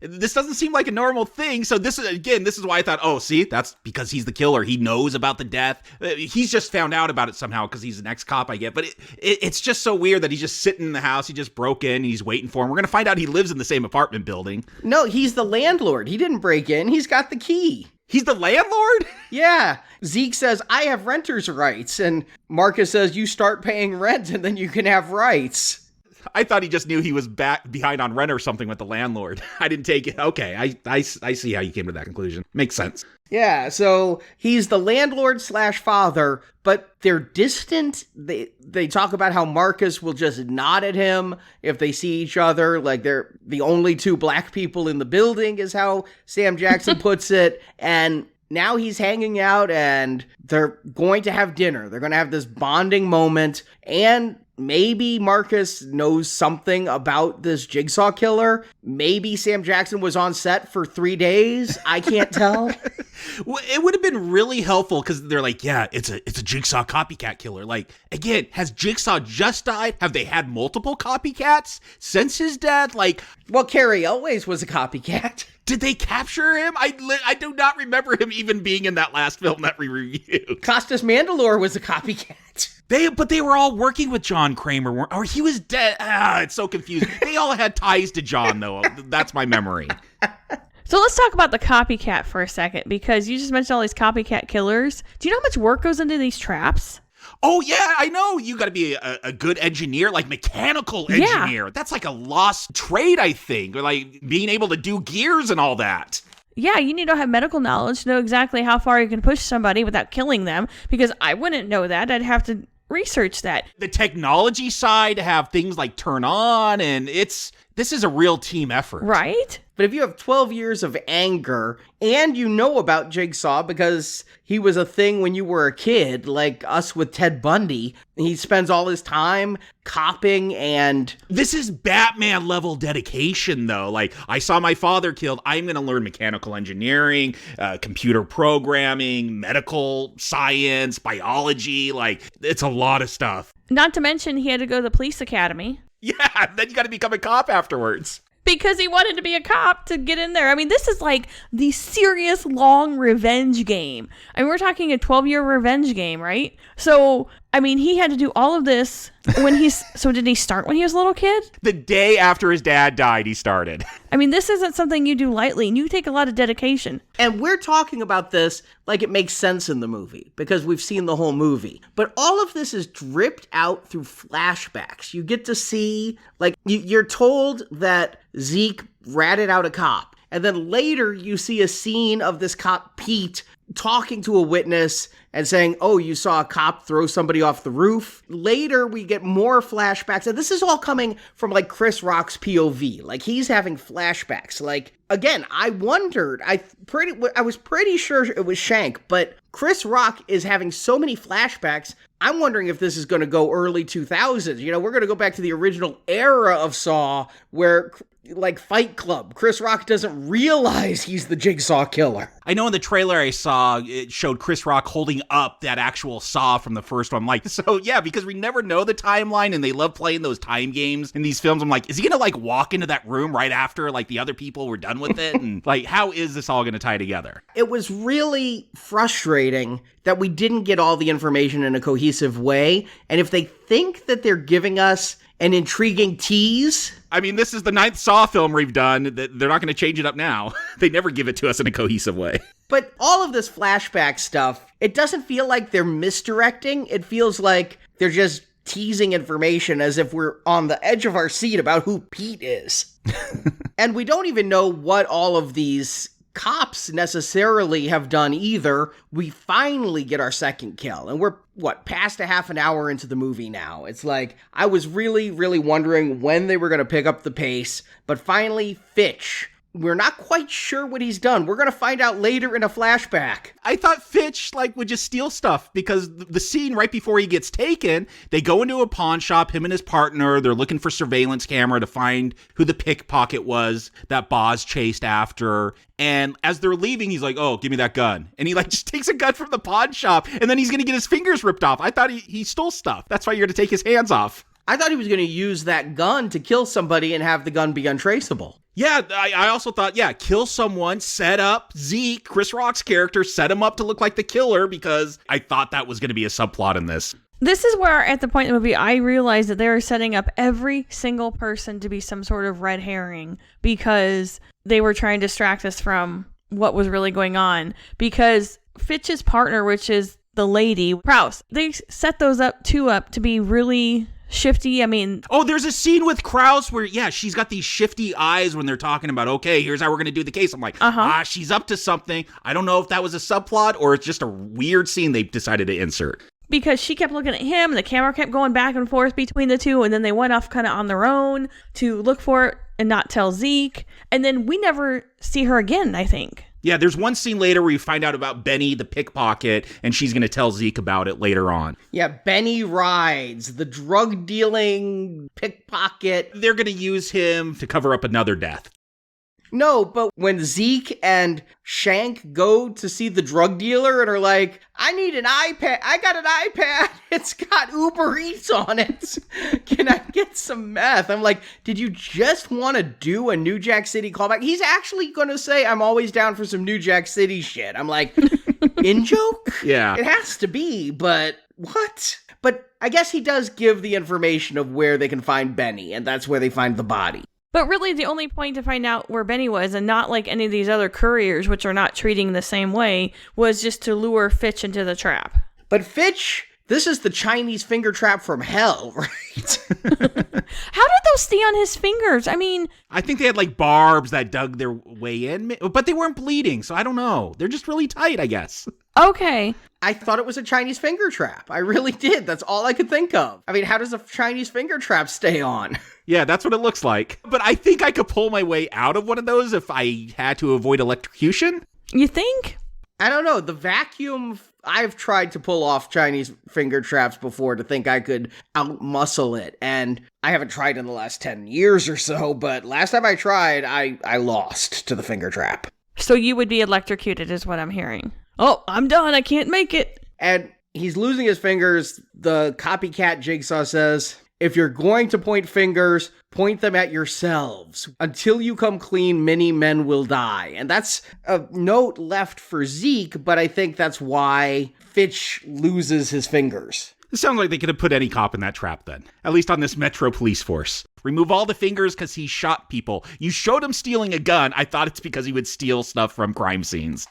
this doesn't seem like a normal thing, so this is why I thought, oh, see, that's because he's the killer, he knows about the death, he's just found out about it somehow because he's an ex-cop, I get, but it's just so weird that he's just sitting in the house, he just broke in, he's waiting for him, we're going to find out he lives in the same apartment building. No, he's the landlord, he didn't break in, he's got the key. He's the landlord? Yeah. Zeke says, I have renter's rights. And Marcus says, you start paying rent and then you can have rights. I thought he just knew he was behind on rent or something with the landlord. I didn't take it. Okay, I see how you came to that conclusion. Makes sense. Yeah, so he's the landlord / father, but they're distant. They talk about how Marcus will just nod at him if they see each other, like they're the only 2 black people in the building is how Sam Jackson puts it. And now he's hanging out and they're going to have dinner. They're going to have this bonding moment, and maybe Marcus knows something about this Jigsaw killer. Maybe Sam Jackson was on set for 3 days. I can't tell. Well, it would have been really helpful because they're like, yeah, it's a Jigsaw copycat killer. Like, again, has Jigsaw just died? Have they had multiple copycats since his death? Like, well, Carrie Elways was a copycat. Did they capture him? I do not remember him even being in that last film that we reviewed. Costas Mandylor was a copycat. But they were all working with John Kramer, or he was dead. It's so confusing. They all had ties to John, though. That's my memory. So let's talk about the copycat for a second, because you just mentioned all these copycat killers. Do you know how much work goes into these traps? Oh, yeah, I know. You got to be a good engineer, like mechanical engineer. Yeah. That's like a lost trade, I think. Or like being able to do gears and all that. Yeah, you need to have medical knowledge to know exactly how far you can push somebody without killing them, because I wouldn't know that. I'd have to research that. The technology side to have things like turn on, and This is a real team effort. Right? But if you have 12 years of anger and you know about Jigsaw because he was a thing when you were a kid, like us with Ted Bundy, he spends all his time copping and... This is Batman level dedication, though. Like, I saw my father killed. I'm going to learn mechanical engineering, computer programming, medical science, biology. Like, it's a lot of stuff. Not to mention he had to go to the police academy. Yeah, then you got to become a cop afterwards. Because he wanted to be a cop to get in there. I mean, this is like the serious long revenge game. I mean, we're talking a 12-year revenge game, right? So, I mean, he had to do all of this when he's... So did he start when he was a little kid? The day after his dad died, he started. I mean, this isn't something you do lightly, and you take a lot of dedication. And we're talking about this like it makes sense in the movie, because we've seen the whole movie. But all of this is dripped out through flashbacks. You get to see, like, you're told that Zeke ratted out a cop. And then later you see a scene of this cop, Pete, talking to a witness and saying, oh, you saw a cop throw somebody off the roof. Later, we get more flashbacks. And this is all coming from, like, Chris Rock's POV. Like, he's having flashbacks. Like, again, I wondered. I was pretty sure it was Shank, but Chris Rock is having so many flashbacks. I'm wondering if this is going to go early 2000s. You know, we're going to go back to the original era of Saw where... like Fight Club, Chris Rock doesn't realize he's the Jigsaw killer. I know in the trailer I saw, it showed Chris Rock holding up that actual saw from the first one. I'm like, so yeah, because we never know the timeline and they love playing those time games in these films. I'm like, is he gonna like walk into that room right after like the other people were done with it? And like, how is this all gonna tie together? It was really frustrating that we didn't get all the information in a cohesive way. And if they think that they're giving us an intriguing tease... I mean, this is the 9th Saw film we've done. They're not going to change it up now. They never give it to us in a cohesive way. But all of this flashback stuff, it doesn't feel like they're misdirecting. It feels like they're just teasing information as if we're on the edge of our seat about who Pete is. And we don't even know what all of these cops necessarily have done either. We finally get our second kill, and we're past a half an hour into the movie now. It's like, I was really, really wondering when they were going to pick up the pace, but finally, Fitch. We're not quite sure what he's done. We're going to find out later in a flashback. I thought Fitch, would just steal stuff because the scene right before he gets taken, they go into a pawn shop, him and his partner, they're looking for surveillance camera to find who the pickpocket was that Boz chased after. And as they're leaving, he's like, oh, give me that gun. And he just takes a gun from the pawn shop and then he's going to get his fingers ripped off. I thought he stole stuff. That's why you're going to take his hands off. I thought he was going to use that gun to kill somebody and have the gun be untraceable. Yeah, I also thought, kill someone, set up Zeke, Chris Rock's character, set him up to look like the killer because I thought that was going to be a subplot in this. This is where, at the point in the movie, I realized that they were setting up every single person to be some sort of red herring because they were trying to distract us from what was really going on. Because Fitch's partner, which is the lady, Prowse, they set those up to be really... shifty. I mean, there's a scene with Krause where she's got these shifty eyes when they're talking about, okay, here's how we're gonna do the case. I'm like, she's up to something. I don't know if that was a subplot or it's just a weird scene they decided to insert. Because she kept looking at him and the camera kept going back and forth between the two, and then they went off kind of on their own to look for it and not tell Zeke, and then we never see her again, I think. Yeah, there's one scene later where you find out about Benny, the pickpocket, and she's going to tell Zeke about it later on. Yeah, Benny Rides, the drug-dealing pickpocket. They're going to use him to cover up another death. No, but when Zeke and Shank go to see the drug dealer and are like, I need an iPad. I got an iPad. It's got Uber Eats on it. Can I get some meth? I'm like, did you just want to do a New Jack City callback? He's actually going to say, I'm always down for some New Jack City shit. I'm like, in joke? Yeah. It has to be, but what? But I guess he does give the information of where they can find Benny, and that's where they find the body. But really, the only point to find out where Benny was, and not like any of these other couriers, which are not treating the same way, was just to lure Fitch into the trap. But Fitch, this is the Chinese finger trap from hell, right? How did those stay on his fingers? I mean... I think they had barbs that dug their way in, but they weren't bleeding, so I don't know. They're just really tight, I guess. Okay. I thought it was a Chinese finger trap. I really did. That's all I could think of. I mean, how does a Chinese finger trap stay on? Yeah, that's what it looks like. But I think I could pull my way out of one of those if I had to avoid electrocution. You think? I don't know. The vacuum, I've tried to pull off Chinese finger traps before to think I could outmuscle it. And I haven't tried in the last 10 years or so, but last time I tried, I lost to the finger trap. So you would be electrocuted is what I'm hearing. Oh, I'm done. I can't make it. And he's losing his fingers. The copycat Jigsaw says, if you're going to point fingers, point them at yourselves. Until you come clean, many men will die. And that's a note left for Zeke, but I think that's why Fitch loses his fingers. It sounds like they could have put any cop in that trap then. At least on this Metro police force. Remove all the fingers because he shot people. You showed him stealing a gun. I thought it's because he would steal stuff from crime scenes.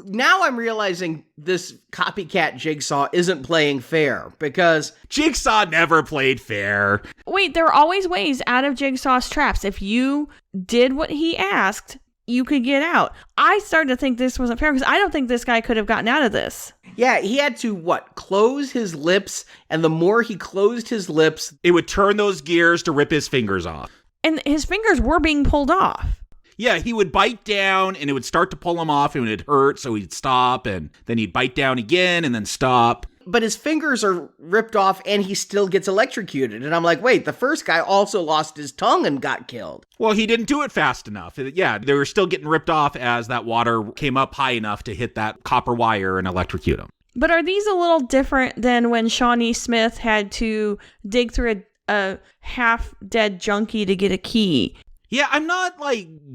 Now I'm realizing this copycat Jigsaw isn't playing fair because Jigsaw never played fair. Wait, there are always ways out of Jigsaw's traps. If you did what he asked, you could get out. I started to think this wasn't fair because I don't think this guy could have gotten out of this. yeah, he had to, close his lips, and the more he closed his lips, It would turn those gears to rip his fingers off. And his fingers were being pulled off. Yeah, he would bite down and it would start to pull him off and it would hurt, so he'd stop and then he'd bite down again and then stop. but his fingers are ripped off and he still gets electrocuted. And I'm like, wait, the first guy also lost his tongue and got killed. Well, he didn't do it fast enough. Yeah, they were still getting ripped off as that water came up high enough to hit that copper wire and electrocute him. But are these a little different than when Shawnee Smith had to dig through a half-dead junkie to get a key? Yeah, I'm not,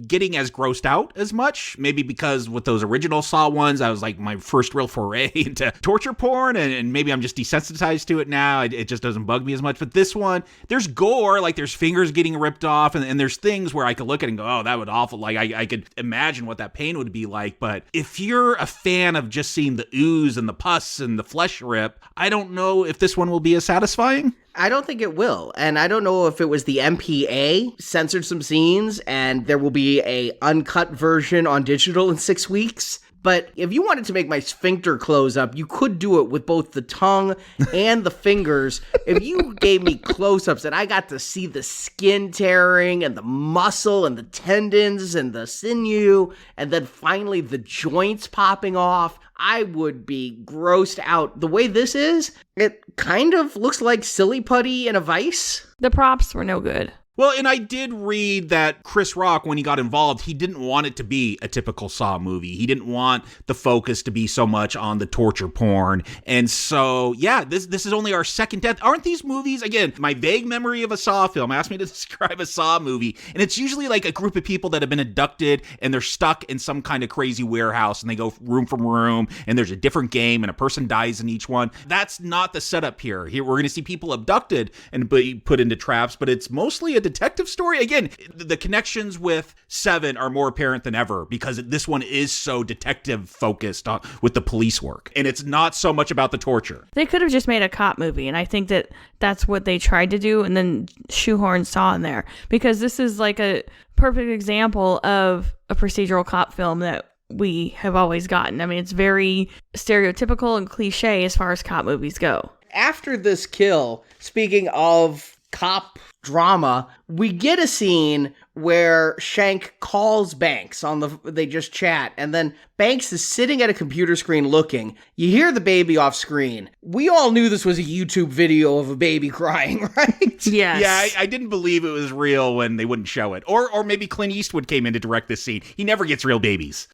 getting as grossed out as much. Maybe because with those original Saw ones, I was, my first real foray into torture porn, and maybe I'm just desensitized to it now. It just doesn't bug me as much. But this one, there's gore, there's fingers getting ripped off, and there's things where I could look at it and go, oh, that would awful. I could imagine what that pain would be like. But if you're a fan of just seeing the ooze and the pus and the flesh rip, I don't know if this one will be as satisfying. I don't think it will. And I don't know if it was the MPA censored some scenes and there will be a uncut version on digital in 6 weeks. But if you wanted to make my sphincter close up, you could do it with both the tongue and the fingers. If you gave me close-ups and I got to see the skin tearing and the muscle and the tendons and the sinew, and then finally the joints popping off, I would be grossed out. The way this is, it kind of looks like silly putty in a vice. The props were no good. Well, and I did read that Chris Rock, when he got involved, he didn't want it to be a typical Saw movie. He didn't want the focus to be so much on the torture porn. And so, yeah, this is only our second death. Aren't these movies, again, my vague memory of a Saw film asked me to describe a Saw movie, and it's usually a group of people that have been abducted and they're stuck in some kind of crazy warehouse and they go room from room and there's a different game and a person dies in each one. That's not the setup here. Here we're going to see people abducted and be put into traps, but it's mostly a detective story. Again, the connections with Seven are more apparent than ever because this one is so detective focused on with the police work, and it's not so much about the torture. They could have just made a cop movie, and I think that that's what they tried to do, and then shoehorn Saw in there, because this is a perfect example of a procedural cop film that we have always gotten. I mean, it's very stereotypical and cliche as far as cop movies go. After this kill, speaking of cop drama, we get a scene where Shank calls Banks they just chat, and then Banks is sitting at a computer screen looking. You hear the baby off screen. We all knew this was a YouTube video of a baby crying, right? Yes. Yeah, I didn't believe it was real when they wouldn't show it. Or maybe Clint Eastwood came in to direct this scene. He never gets real babies.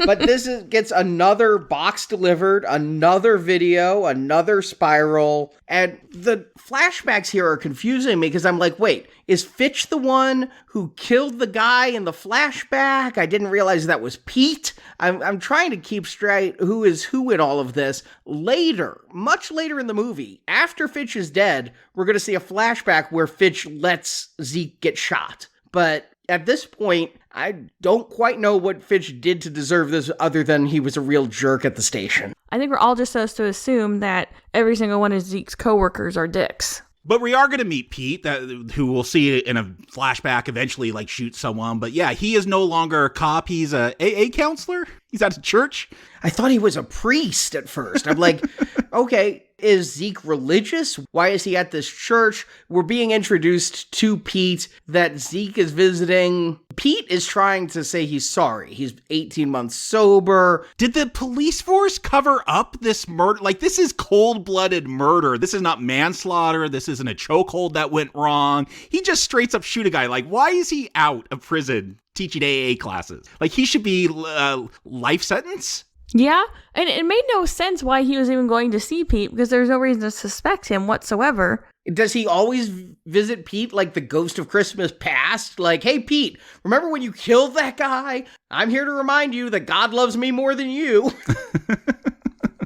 But gets another box delivered, another video, another spiral, and the flashbacks here are confusing me because I'm like, wait, is Fitch the one who killed the guy in the flashback? I didn't realize that was Pete. I'm trying to keep straight who is who in all of this. Later, much later in the movie, after Fitch is dead, we're going to see a flashback where Fitch lets Zeke get shot. But at this point, I don't quite know what Fitch did to deserve this other than he was a real jerk at the station. I think we're all just supposed to assume that every single one of Zeke's coworkers are dicks. But we are going to meet Pete, who we'll see in a flashback eventually, like, shoot someone. But yeah, he is no longer a cop. He's a AA counselor. He's at a church. I thought he was a priest at first. I'm like, okay, is Zeke religious? Why is he at this church? We're being introduced to Pete that Zeke is visiting. Pete is trying to say he's sorry. He's 18 months sober. Did the police force cover up this murder? Like, this is cold-blooded murder. This is not manslaughter. This isn't a chokehold that went wrong. He just straight up shoot a guy. Like, why is he out of prison teaching AA classes? Like, he should be life sentence? Yeah, and it made no sense why he was even going to see Pete, because there's no reason to suspect him whatsoever. Does he always visit Pete like the ghost of Christmas past? Like, hey, Pete, remember when you killed that guy? I'm here to remind you that God loves me more than you.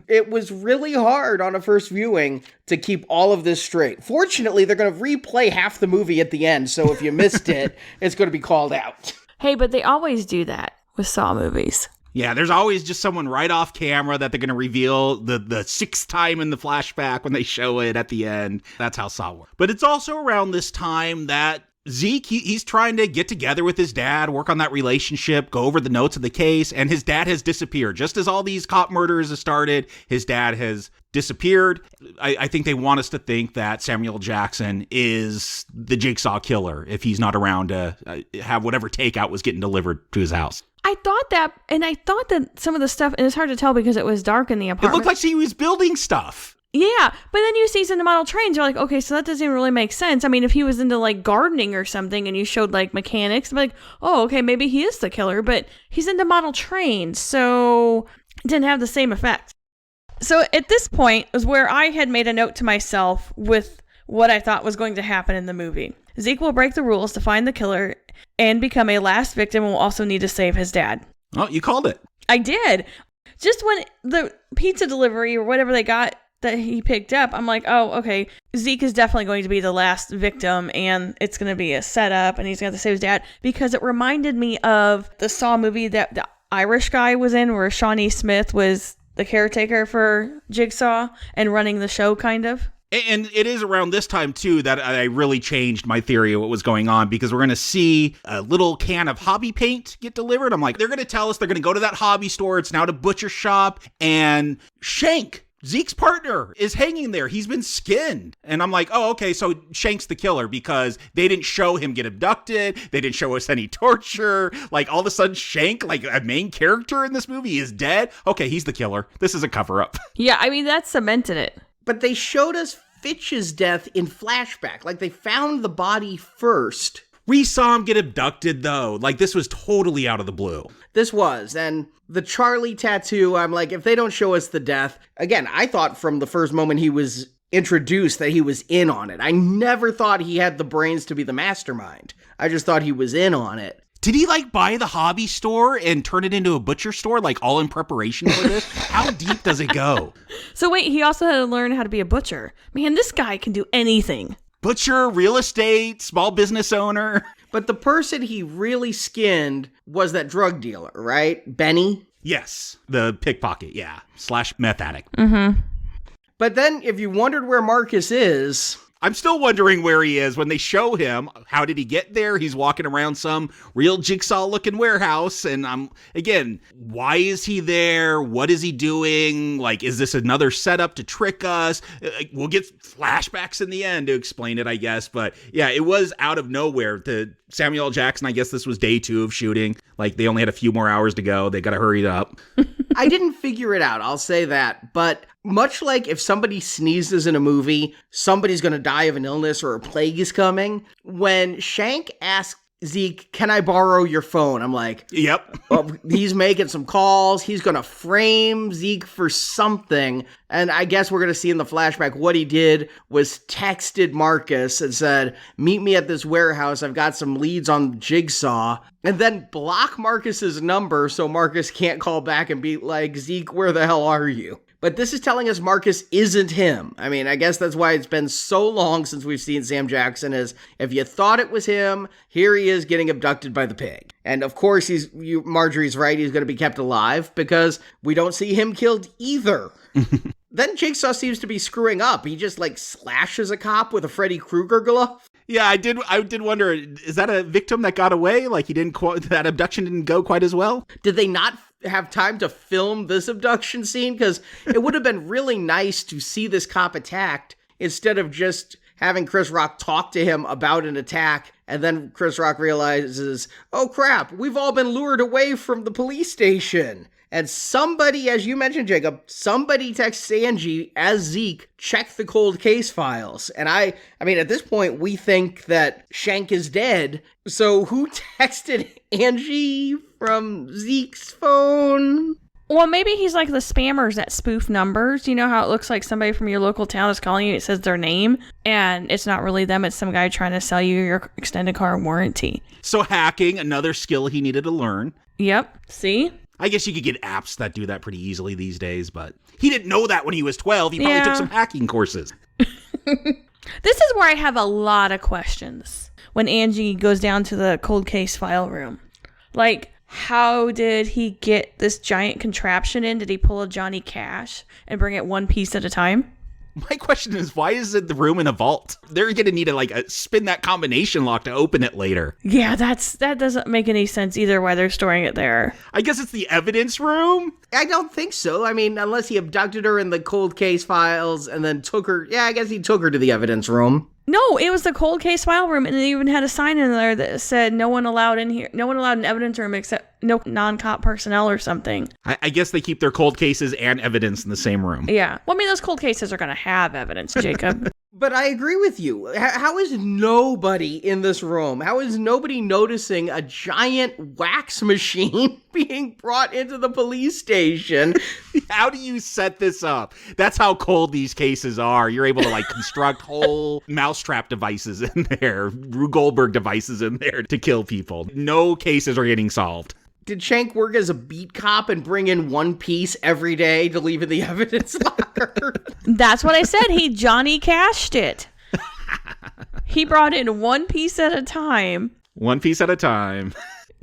It was really hard on a first viewing to keep all of this straight. Fortunately, they're going to replay half the movie at the end, so if you missed it, it's going to be called out. Hey, but they always do that with Saw movies. Yeah, there's always just someone right off camera that they're going to reveal the sixth time in the flashback when they show it at the end. That's how Saw works. But it's also around this time that Zeke, he's trying to get together with his dad, work on that relationship, go over the notes of the case, and his dad has disappeared. Just as all these cop murders have started, his dad has disappeared. I think they want us to think that Samuel Jackson is the Jigsaw killer if he's not around to have whatever takeout was getting delivered to his house. I thought that some of the stuff, and it's hard to tell because it was dark in the apartment. It looked like he was building stuff. Yeah, but then you see he's into model trains. You're like, okay, so that doesn't even really make sense. I mean, if he was into like gardening or something and you showed like mechanics, I'm like, oh, okay, maybe he is the killer, but he's into model trains, so it didn't have the same effect. So at this point was where I had made a note to myself with what I thought was going to happen in the movie. Zeke will break the rules to find the killer and become a last victim and will also need to save his dad. Oh, you called it. I did. Just when the pizza delivery or whatever they got that he picked up, I'm like, oh, okay, Zeke is definitely going to be the last victim and it's going to be a setup and he's going to save his dad, because it reminded me of the Saw movie that the Irish guy was in where Shawnee Smith was the caretaker for Jigsaw and running the show, kind of. And it is around this time, too, that I really changed my theory of what was going on, because we're going to see a little can of hobby paint get delivered. I'm like, they're going to tell us they're going to go to that hobby store. It's now a butcher shop. And Shank, Zeke's partner, is hanging there. He's been skinned. And I'm like, oh, okay, so Shank's the killer, because they didn't show him get abducted. They didn't show us any torture. Like, all of a sudden, Shank, like a main character in this movie, is dead. Okay, he's the killer. This is a cover-up. Yeah, I mean, that cemented it. But they showed us Fitch's death in flashback. Like, they found the body first. We saw him get abducted, though. Like, this was totally out of the blue. This was. And the Charlie tattoo, I'm like, if they don't show us the death... Again, I thought from the first moment he was introduced that he was in on it. I never thought he had the brains to be the mastermind. I just thought he was in on it. Did he, like, buy the hobby store and turn it into a butcher store, like, all in preparation for this? How deep does it go? So wait, he also had to learn how to be a butcher. Man, this guy can do anything. Butcher, real estate, small business owner. But the person he really skinned was that drug dealer, right? Benny? Yes, the pickpocket, yeah. / meth addict. Mm-hmm. But then, if you wondered where Marcus is... I'm still wondering where he is when they show him. How did he get there? He's walking around some real Jigsaw-looking warehouse. And again, why is he there? What is he doing? Like, is this another setup to trick us? We'll get flashbacks in the end to explain it, I guess. But yeah, it was out of nowhere. Samuel L. Jackson, I guess this was day 2 of shooting. Like, they only had a few more hours to go. They got to hurry it up. I didn't figure it out, I'll say that. But much like if somebody sneezes in a movie, somebody's going to die of an illness or a plague is coming. When Shank asked Zeke, can I borrow your phone? I'm like, yep. Well, he's making some calls. He's going to frame Zeke for something. And I guess we're going to see in the flashback what he did was texted Marcus and said, meet me at this warehouse. I've got some leads on Jigsaw. And then block Marcus's number so Marcus can't call back and be like, Zeke, where the hell are you? But this is telling us Marcus isn't him. I mean, I guess that's why it's been so long since we've seen Sam Jackson, is if you thought it was him, here he is getting abducted by the pig. And of course, Marjorie's right, he's going to be kept alive because we don't see him killed either. Then Jigsaw seems to be screwing up. He just like slashes a cop with a Freddy Krueger glove. Yeah, I did wonder, is that a victim that got away? Like that abduction didn't go quite as well? Did they not have time to film this abduction scene? Because it would have been really nice to see this cop attacked instead of just having Chris Rock talk to him about an attack, and then Chris Rock realizes, oh crap, we've all been lured away from the police station. And somebody, as you mentioned, Jacob, somebody texts Angie as Zeke, check the cold case files. And I mean, at this point, we think that Shank is dead. So who texted Angie from Zeke's phone? Well, maybe he's like the spammers that spoof numbers. You know how it looks like somebody from your local town is calling you, it says their name, and it's not really them, it's some guy trying to sell you your extended car warranty. So hacking, another skill he needed to learn. Yep, see? I guess you could get apps that do that pretty easily these days, but he didn't know that when he was 12. He probably took some hacking courses. This is where I have a lot of questions when Angie goes down to the cold case file room. Like, how did he get this giant contraption in? Did he pull a Johnny Cash and bring it one piece at a time? My question is, why is the room in a vault? They're going to need to spin that combination lock to open it later. Yeah, that doesn't make any sense either why they're storing it there. I guess it's the evidence room? I don't think so. I mean, unless he abducted her in the cold case files and then took her. Yeah, I guess he took her to the evidence room. No, it was the cold case file room, and they even had a sign in there that said no one allowed in here, no one allowed in evidence room except no non-cop personnel or something. I guess they keep their cold cases and evidence in the same room. Yeah. Well, I mean, those cold cases are going to have evidence, Jacob. But I agree with you. How is nobody in this room? How is nobody noticing a giant wax machine being brought into the police station? How do you set this up? That's how cold these cases are. You're able to construct whole mousetrap devices in there, Rube Goldberg devices in there to kill people. No cases are getting solved. Did Shank work as a beat cop and bring in one piece every day to leave in the evidence locker? That's what I said. He Johnny Cashed it. He brought in one piece at a time. One piece at a time.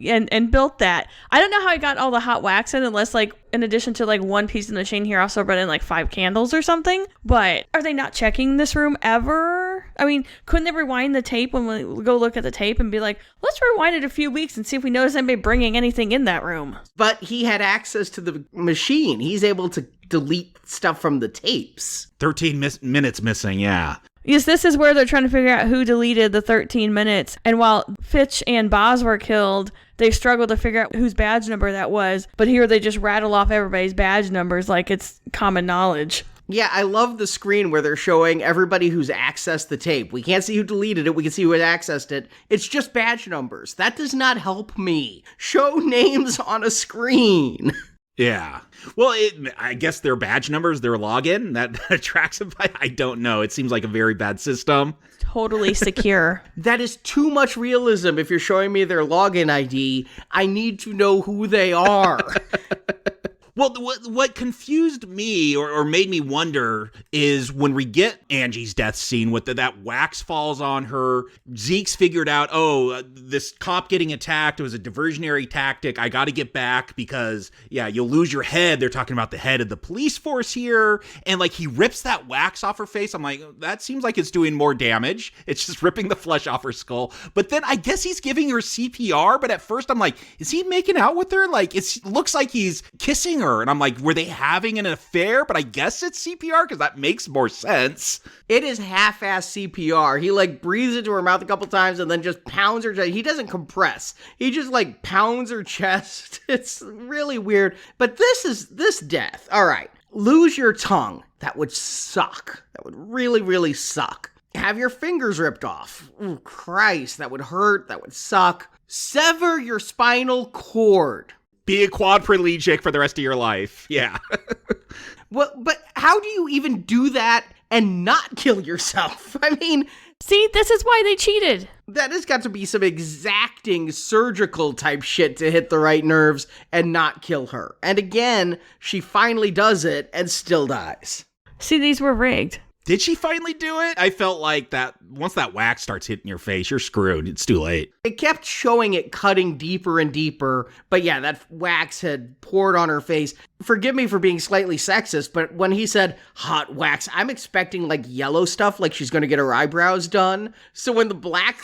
And built that. I don't know how he got all the hot wax in unless in addition to one piece in the chain here, also brought in 5 candles or something. But are they not checking this room ever? I mean, couldn't they rewind the tape when we go look at the tape and be like, let's rewind it a few weeks and see if we notice anybody bringing anything in that room? But he had access to the machine. He's able to delete stuff from the tapes. 13 minutes missing, yeah. Yes, this is where they're trying to figure out who deleted the 13 minutes. And while Fitch and Boz were killed, they struggled to figure out whose badge number that was. But here they just rattle off everybody's badge numbers like it's common knowledge. Yeah, I love the screen where they're showing everybody who's accessed the tape. We can't see who deleted it. We can see who had accessed it. It's just badge numbers. That does not help me. Show names on a screen. Yeah. Well, I guess their badge numbers, their login, that tracks them. I don't know. It seems like a very bad system. Totally secure. That is too much realism. If you're showing me their login ID, I need to know who they are. Well, what confused me or made me wonder is when we get Angie's death scene with that wax falls on her, Zeke's figured out, this cop getting attacked, it was a diversionary tactic. I got to get back because, you'll lose your head. They're talking about the head of the police force here. And he rips that wax off her face. I'm like, that seems like it's doing more damage. It's just ripping the flesh off her skull. But then I guess he's giving her CPR. But at first I'm like, is he making out with her? It looks like he's kissing her. And I'm like, were they having an affair? But I guess it's CPR because that makes more sense. It is half-ass CPR. He breathes into her mouth a couple times and then just pounds her chest. He doesn't compress. He just pounds her chest. It's really weird. But this death. All right. Lose your tongue. That would suck. That would really, really suck. Have your fingers ripped off. Ooh, Christ. That would hurt. That would suck. Sever your spinal cord. Be a quadriplegic for the rest of your life. Yeah. Well, but how do you even do that and not kill yourself? I mean... See, this is why they cheated. That has got to be some exacting surgical type shit to hit the right nerves and not kill her. And again, she finally does it and still dies. See, these were rigged. Did she finally do it? I felt like that once that wax starts hitting your face, you're screwed. It's too late. It kept showing it cutting deeper and deeper, but yeah, that wax had poured on her face. Forgive me for being slightly sexist, but when he said hot wax, I'm expecting like yellow stuff, like she's gonna get her eyebrows done. So when the black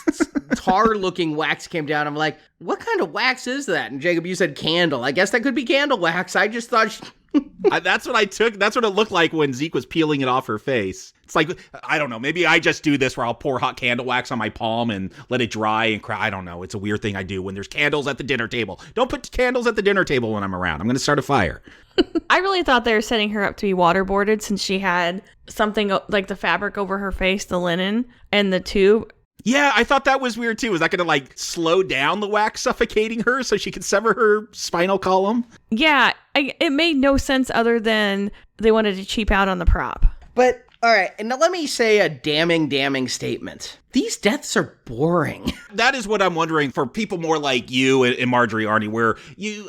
tar-looking wax came down, I'm like, what kind of wax is that? And Jacob, you said candle. I guess that could be candle wax. I just thought... That's what I took. That's what it looked like when Zeke was peeling it off her face. It's like, I don't know. Maybe I just do this where I'll pour hot candle wax on my palm and let it dry and cry. I don't know. It's a weird thing I do when there's candles at the dinner table. Don't put candles at the dinner table when I'm around. I'm going to start a fire. I really thought they were setting her up to be waterboarded since she had something like the fabric over her face, the linen, and the tube. Yeah, I thought that was weird too. Is that going to like slow down the wax suffocating her so she could sever her spinal column? Yeah, it made no sense other than they wanted to cheap out on the prop. But, all right, and now let me say a damning statement. These deaths are boring. That is what I'm wondering for people more like you and Marjorie Arnie, where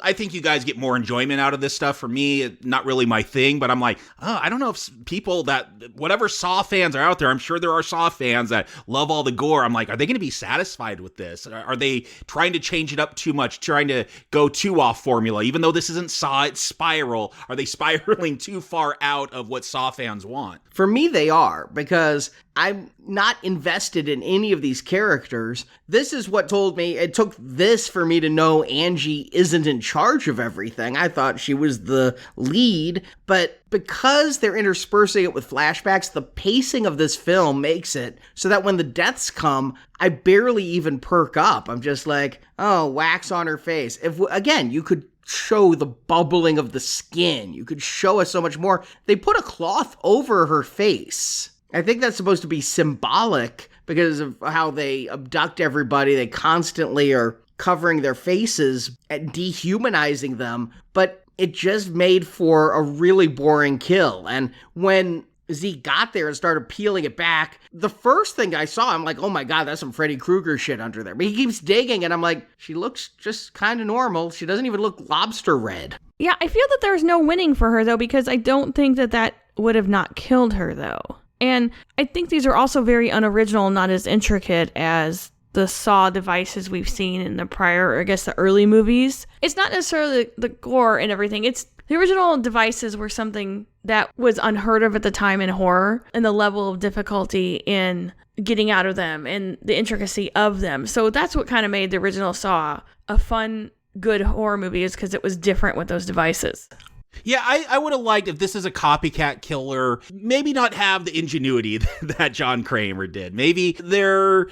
I think you guys get more enjoyment out of this stuff. For me, not really my thing, but I'm like, oh, I don't know if people that, whatever Saw fans are out there, I'm sure there are Saw fans that love all the gore. I'm like, are they going to be satisfied with this? Are they trying to change it up too much, trying to go too off formula? Even though this isn't Saw, it's Spiral. Are they spiraling too far out of what Saw fans want? For me, they are, because I'm not invested in any of these characters. This is what told me, it took this for me to know Angie isn't in charge of everything. I thought she was the lead, but because they're interspersing it with flashbacks, the pacing of this film makes it so that when the deaths come, I barely even perk up. I'm just like, oh, wax on her face. If, again, you could show the bubbling of the skin. You could show us so much more. They put a cloth over her face. I think that's supposed to be symbolic because of how they abduct everybody. They constantly are covering their faces and dehumanizing them, but it just made for a really boring kill. And when Zeke got there and started peeling it back, the first thing I saw, I'm like, oh my God, that's some Freddy Krueger shit under there. But he keeps digging, and I'm like, she looks just kind of normal. She doesn't even look lobster red. Yeah, I feel that there's no winning for her, though, because I don't think that would have not killed her, though. And I think these are also very unoriginal, not as intricate as the Saw devices we've seen in the prior, or I guess the early movies. It's not necessarily the gore and everything. It's the original devices were something that was unheard of at the time in horror, and the level of difficulty in getting out of them and the intricacy of them. So that's what kind of made the original Saw a fun, good horror movie, is because it was different with those devices. Yeah, I would have liked if this is a copycat killer, maybe not have the ingenuity that John Kramer did. Maybe they're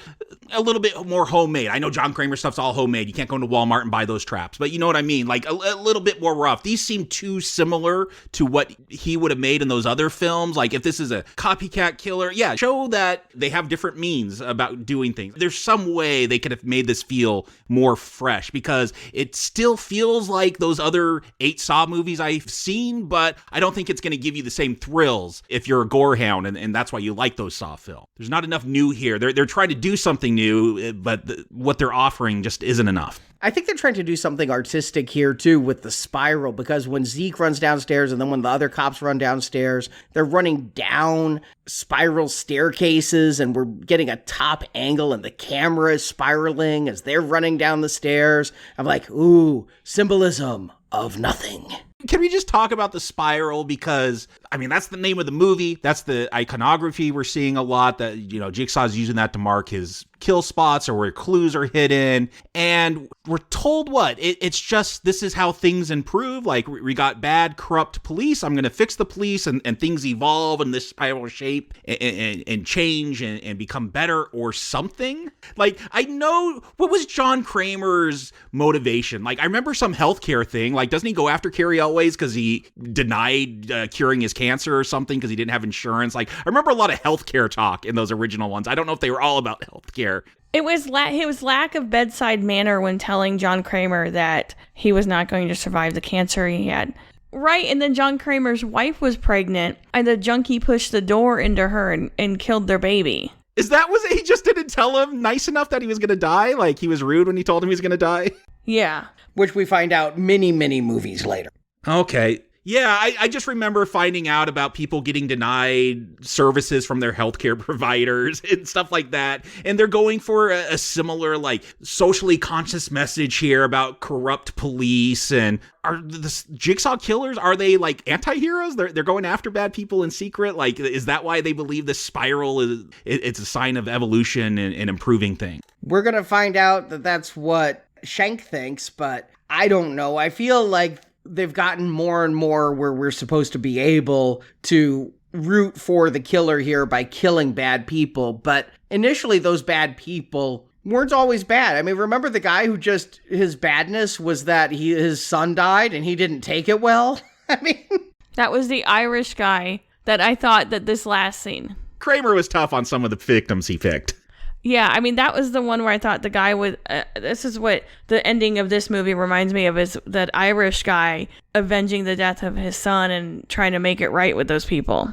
a little bit more homemade. I know John Kramer stuff's all homemade. You can't go into Walmart and buy those traps, but you know what I mean? Like a little bit more rough. These seem too similar to what he would have made in those other films. Like if this is a copycat killer, yeah, show that they have different means about doing things. There's some way they could have made this feel more fresh, because it still feels like those other 8 Saw movies I've seen, but I don't think it's going to give you the same thrills if you're a gorehound, and that's why you like those Saw films. There's not enough new here. They're trying to do something new, but what they're offering just isn't enough. I think they're trying to do something artistic here, too, with the spiral, because when Zeke runs downstairs and then when the other cops run downstairs, they're running down spiral staircases, and we're getting a top angle, and the camera is spiraling as they're running down the stairs. I'm like, ooh, symbolism of nothing. Can we just talk about the spiral? Because, I mean, that's the name of the movie. That's the iconography we're seeing a lot, that, you know, Jigsaw's using that to mark his kill spots or where clues are hidden. And we're told what? It's just, this is how things improve. Like, we got bad, corrupt police. I'm going to fix the police, and things evolve in this spiral shape and change and become better or something. Like, I know, what was John Kramer's motivation? Like, I remember some healthcare thing. Like, doesn't he go after Carrie Elways because he denied curing his cancer or something because he didn't have insurance? Like, I remember a lot of healthcare talk in those original ones. I don't know if they were all about healthcare. It was lack of bedside manner when telling John Kramer that he was not going to survive the cancer he had. Right, and then John Kramer's wife was pregnant, and the junkie pushed the door into her and killed their baby. Was it? He just didn't tell him nice enough that he was going to die? Like, he was rude when he told him he was going to die? Yeah. Which we find out many, many movies later. Okay. Yeah, I just remember finding out about people getting denied services from their healthcare providers and stuff like that. And they're going for a similar, like, socially conscious message here about corrupt police. And are the Jigsaw killers, are they, like, anti-heroes? They're going after bad people in secret? Like, is that why they believe this spiral it's a sign of evolution and improving things? We're going to find out that that's what Shank thinks, but I don't know. I feel like they've gotten more and more where we're supposed to be able to root for the killer here by killing bad people. But initially, those bad people weren't always bad. I mean, remember the guy who just, his badness was that his son died and he didn't take it well? I mean, That was the Irish guy that I thought that this last scene. Kramer was tough on some of the victims he picked. Yeah, I mean, that was the one where I thought the guy would... this is what the ending of this movie reminds me of, is that Irish guy avenging the death of his son and trying to make it right with those people.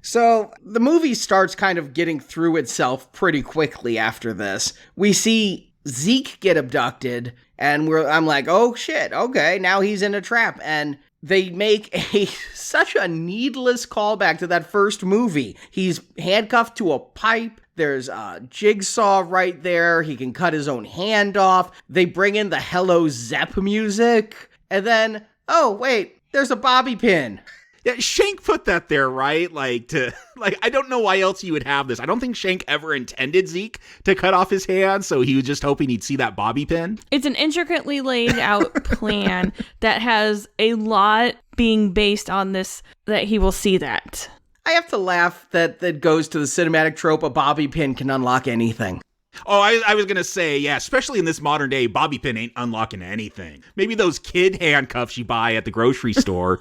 so the movie starts kind of getting through itself pretty quickly after this. We see Zeke get abducted, and I'm like, oh shit, okay, now he's in a trap. And they make such a needless callback to that first movie. He's handcuffed to a pipe. There's a Jigsaw right there. He can cut his own hand off. They bring in the Hello Zepp music. And then, oh, wait, there's a bobby pin. Yeah, Shank put that there, right? I don't know why else you would have this. I don't think Shank ever intended Zeke to cut off his hand, so he was just hoping he'd see that bobby pin. It's an intricately laid out plan that has a lot being based on this, that he will see that. I have to laugh that goes to the cinematic trope a bobby pin can unlock anything. Oh, I was going to say, yeah, especially in this modern day, bobby pin ain't unlocking anything. Maybe those kid handcuffs you buy at the grocery store.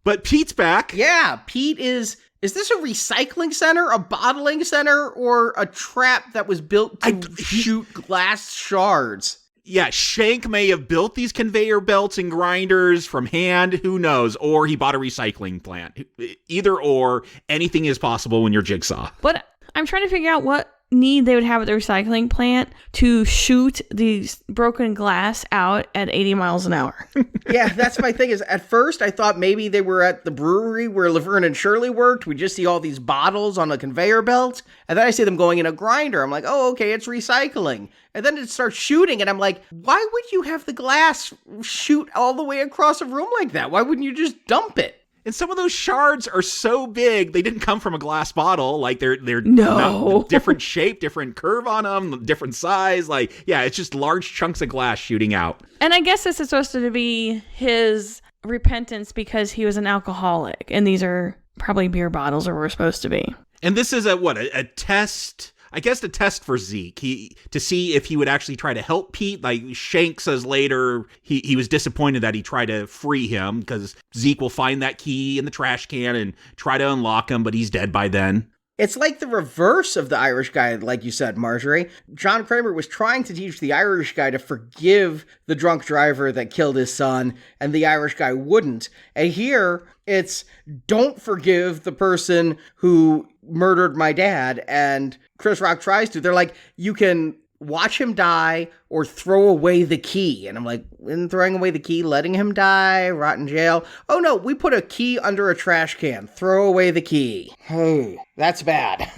But Pete's back. Yeah, Pete is this a recycling center, a bottling center, or a trap that was built to shoot glass shards? Yeah, Shank may have built these conveyor belts and grinders from hand, who knows, or he bought a recycling plant. Either or, anything is possible when you're Jigsaw. But I'm trying to figure out what need they would have at the recycling plant to shoot these broken glass out at 80 miles an hour. Yeah, that's my thing is, at first I thought maybe they were at the brewery where Laverne and Shirley worked. We just see all these bottles on a conveyor belt. And then I see them going in a grinder. I'm like, oh, okay, it's recycling. And then it starts shooting, and I'm like, why would you have the glass shoot all the way across a room like that? Why wouldn't you just dump it? And some of those shards are so big, they didn't come from a glass bottle. Like, they're No. different shape, different curve on them, different size. Like, yeah, it's just large chunks of glass shooting out. And I guess this is supposed to be his repentance because he was an alcoholic. And these are probably beer bottles, or were supposed to be. And this is a test... I guess the test for Zeke, to see if he would actually try to help Pete. Like Shank says later, he was disappointed that he tried to free him, because Zeke will find that key in the trash can and try to unlock him, but he's dead by then. It's like the reverse of the Irish guy, like you said, Marjorie. John Kramer was trying to teach the Irish guy to forgive the drunk driver that killed his son, and the Irish guy wouldn't. And here, it's don't forgive the person who murdered my dad, and Chris Rock tries to. They're like, you can watch him die or throw away the key. And I'm like, in throwing away the key, letting him die, rot in jail? Oh no, we put a key under a trash can. Throw away the key. Oh, that's bad.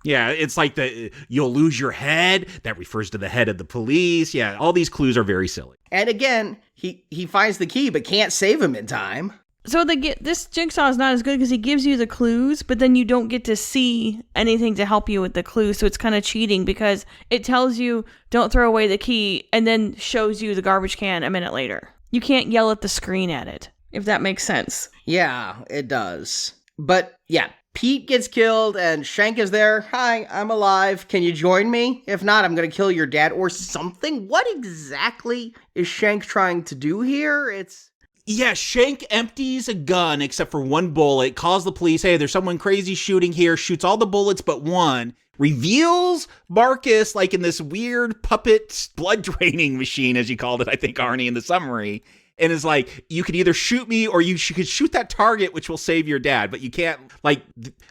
Yeah, it's like you'll lose your head. That refers to the head of the police. Yeah, all these clues are very silly. And again, he finds the key but can't save him in time. So this Jigsaw is not as good because he gives you the clues, but then you don't get to see anything to help you with the clues. So it's kind of cheating because it tells you don't throw away the key and then shows you the garbage can a minute later. You can't yell at the screen at it, if that makes sense. Yeah, it does. But yeah, Pete gets killed and Shank is there. Hi, I'm alive. Can you join me? If not, I'm going to kill your dad or something. What exactly is Shank trying to do here? Yeah, Shank empties a gun except for one bullet, calls the police, hey, there's someone crazy shooting here, shoots all the bullets but one, reveals Marcus like in this weird puppet blood draining machine, as you called it, I think, Arnie, in the summary. and is like, you could either shoot me or you could shoot that target, which will save your dad, but you can't, like,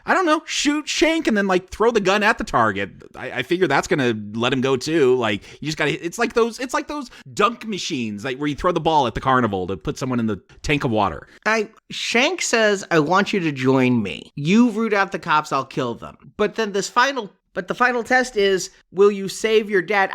I don't know, shoot Shank and then like throw the gun at the target. I figure that's gonna let him go too. Like, you just gotta, it's like those dunk machines, like where you throw the ball at the carnival to put someone in the tank of water. Shank says, I want you to join me. You root out the cops, I'll kill them. But then the final test is, will you save your dad?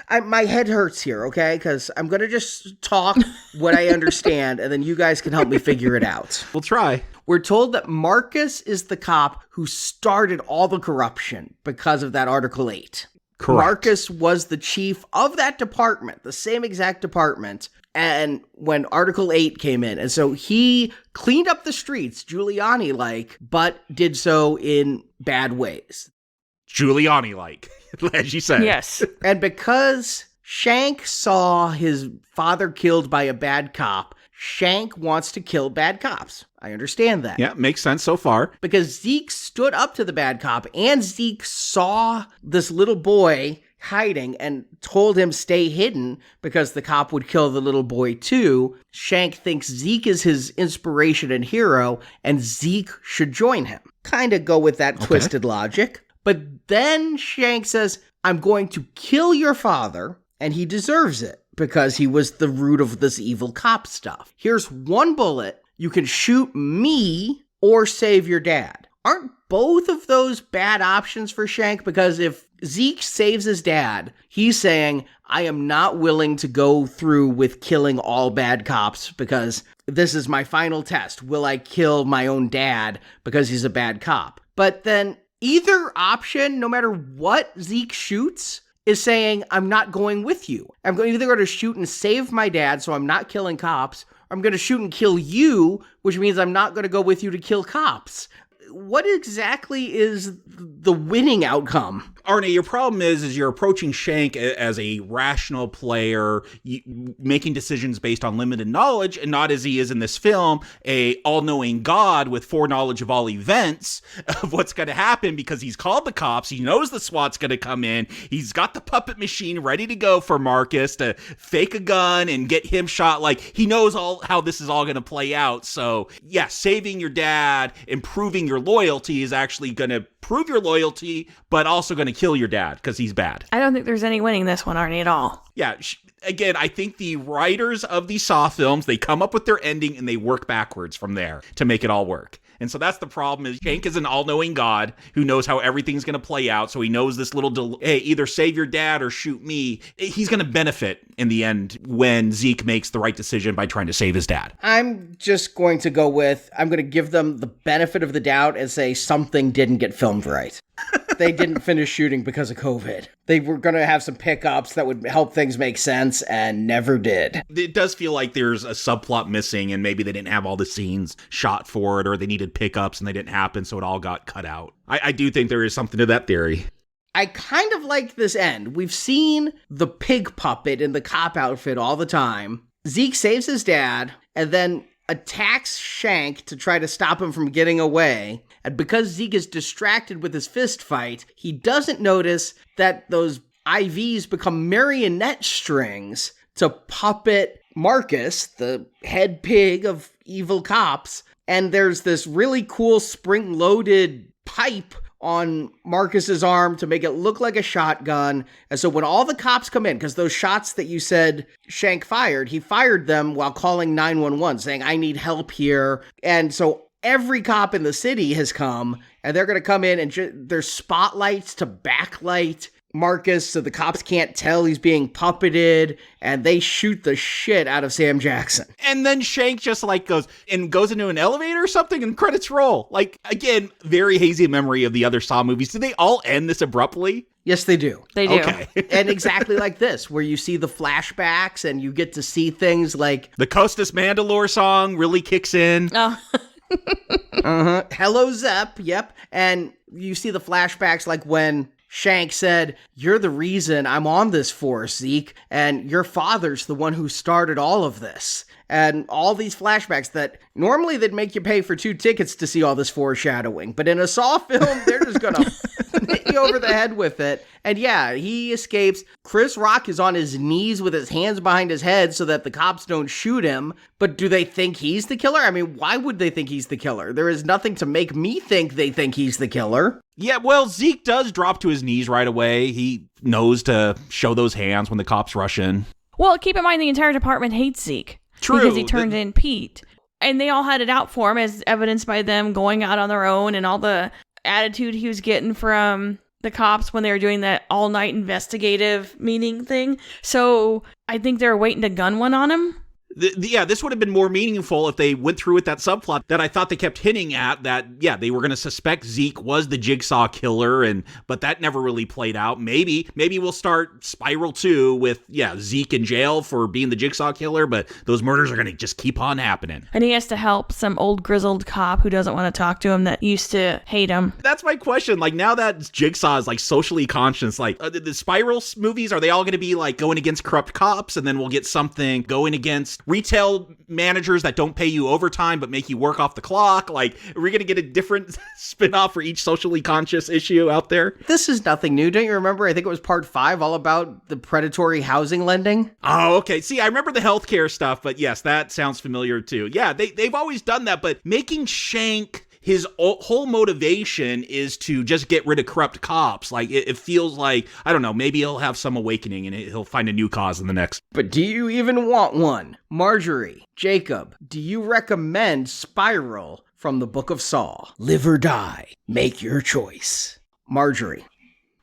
My head hurts here, okay? Because I'm going to just talk what I understand, and then you guys can help me figure it out. We'll try. We're told that Marcus is the cop who started all the corruption because of that Article 8. Correct. Marcus was the chief of that department, the same exact department, and when Article 8 came in. And so he cleaned up the streets, Giuliani-like, but did so in bad ways. Giuliani-like, as you said. Yes. And because Shank saw his father killed by a bad cop, Shank wants to kill bad cops. I understand that. Yeah, makes sense so far. Because Zeke stood up to the bad cop, and Zeke saw this little boy hiding and told him stay hidden because the cop would kill the little boy too. Shank thinks Zeke is his inspiration and hero, and Zeke should join him. Kind of go with that twisted logic. But then Shank says, I'm going to kill your father, and he deserves it because he was the root of this evil cop stuff. Here's one bullet. You can shoot me or save your dad. Aren't both of those bad options for Shank? Because if Zeke saves his dad, he's saying, I am not willing to go through with killing all bad cops because this is my final test. Will I kill my own dad because he's a bad cop? But then either option, no matter what Zeke shoots, is saying, I'm not going with you. I'm either going to shoot and save my dad, so I'm not killing cops, or I'm going to shoot and kill you, which means I'm not going to go with you to kill cops. What exactly is the winning outcome? Arne, your problem is you're approaching Shank as a rational player, making decisions based on limited knowledge, and not as he is in this film, a all-knowing God with foreknowledge of all events of what's going to happen because he's called the cops, he knows the SWAT's going to come in, he's got the puppet machine ready to go for Marcus to fake a gun and get him shot. Like, he knows how this is all going to play out. So, yeah, saving your dad, improving your loyalty is actually going to prove your loyalty, but also going to kill your dad because he's bad. I don't think there's any winning this one, Arnie, at all. Yeah, again, I think the writers of these Saw films, they come up with their ending and they work backwards from there to make it all work. And so that's the problem, is Shank is an all-knowing God who knows how everything's going to play out. So he knows this little, hey, either save your dad or shoot me. He's going to benefit in the end when Zeke makes the right decision by trying to save his dad. I'm just going to go with, I'm going to give them the benefit of the doubt and say something didn't get filmed right. They didn't finish shooting because of COVID. They were going to have some pickups that would help things make sense and never did. It does feel like there's a subplot missing and maybe they didn't have all the scenes shot for it, or they needed pickups and they didn't happen, so it all got cut out. I do think there is something to that theory. I kind of like this end. We've seen the pig puppet in the cop outfit all the time. Zeke saves his dad and then attacks Shank to try to stop him from getting away. And because Zeke is distracted with his fist fight, he doesn't notice that those IVs become marionette strings to puppet Marcus, the head pig of evil cops. And there's this really cool spring-loaded pipe on Marcus's arm to make it look like a shotgun. And so when all the cops come in, because those shots that you said Shank fired, he fired them while calling 911, saying, I need help here. And so every cop in the city has come, and they're going to come in and there's spotlights to backlight Marcus so the cops can't tell he's being puppeted, and they shoot the shit out of Sam Jackson. And then Shank just like goes into an elevator or something and credits roll. Like, again, very hazy memory of the other Saw movies. Do they all end this abruptly? Yes, they do. They do. Okay. And exactly like this, where you see the flashbacks and you get to see things like the Costas Mandalore song really kicks in. Oh. Hello, Zep. Yep. And you see the flashbacks like when Shank said, you're the reason I'm on this force, Zeke, and your father's the one who started all of this. And all these flashbacks that normally they'd make you pay for 2 tickets to see all this foreshadowing. But in a Saw film, they're just gonna hit you over the head with it. And yeah, he escapes. Chris Rock is on his knees with his hands behind his head so that the cops don't shoot him. But do they think he's the killer? I mean, why would they think he's the killer? There is nothing to make me think they think he's the killer. Yeah, well, Zeke does drop to his knees right away. He knows to show those hands when the cops rush in. Well, keep in mind the entire department hates Zeke. True. Because he turned in Pete. And they all had it out for him, as evidenced by them going out on their own and all the attitude he was getting from the cops when they were doing that all-night investigative meeting thing. So I think they were waiting to gun one on him. Yeah, this would have been more meaningful if they went through with that subplot that I thought they kept hinting at, that, yeah, they were going to suspect Zeke was the Jigsaw killer, but that never really played out. Maybe we'll start Spiral 2 with, yeah, Zeke in jail for being the Jigsaw killer, but those murders are going to just keep on happening. And he has to help some old grizzled cop who doesn't want to talk to him that used to hate him. That's my question. Like, now that Jigsaw is, like, socially conscious, like, the Spiral movies, are they all going to be, like, going against corrupt cops, and then we'll get something going against retail managers that don't pay you overtime but make you work off the clock? Like, are we going to get a different spin-off for each socially conscious issue out there? This is nothing new. Don't you remember? I think it was part 5, all about the predatory housing lending. Oh, okay. See, I remember the healthcare stuff, but yes, that sounds familiar too. Yeah, they've always done that, but making Shank, his whole motivation is to just get rid of corrupt cops. Like, it feels like, I don't know, maybe he'll have some awakening and he'll find a new cause in the next. But do you even want one? Marjorie, Jacob, do you recommend Spiral from the Book of Saw? Live or die. Make your choice. Marjorie.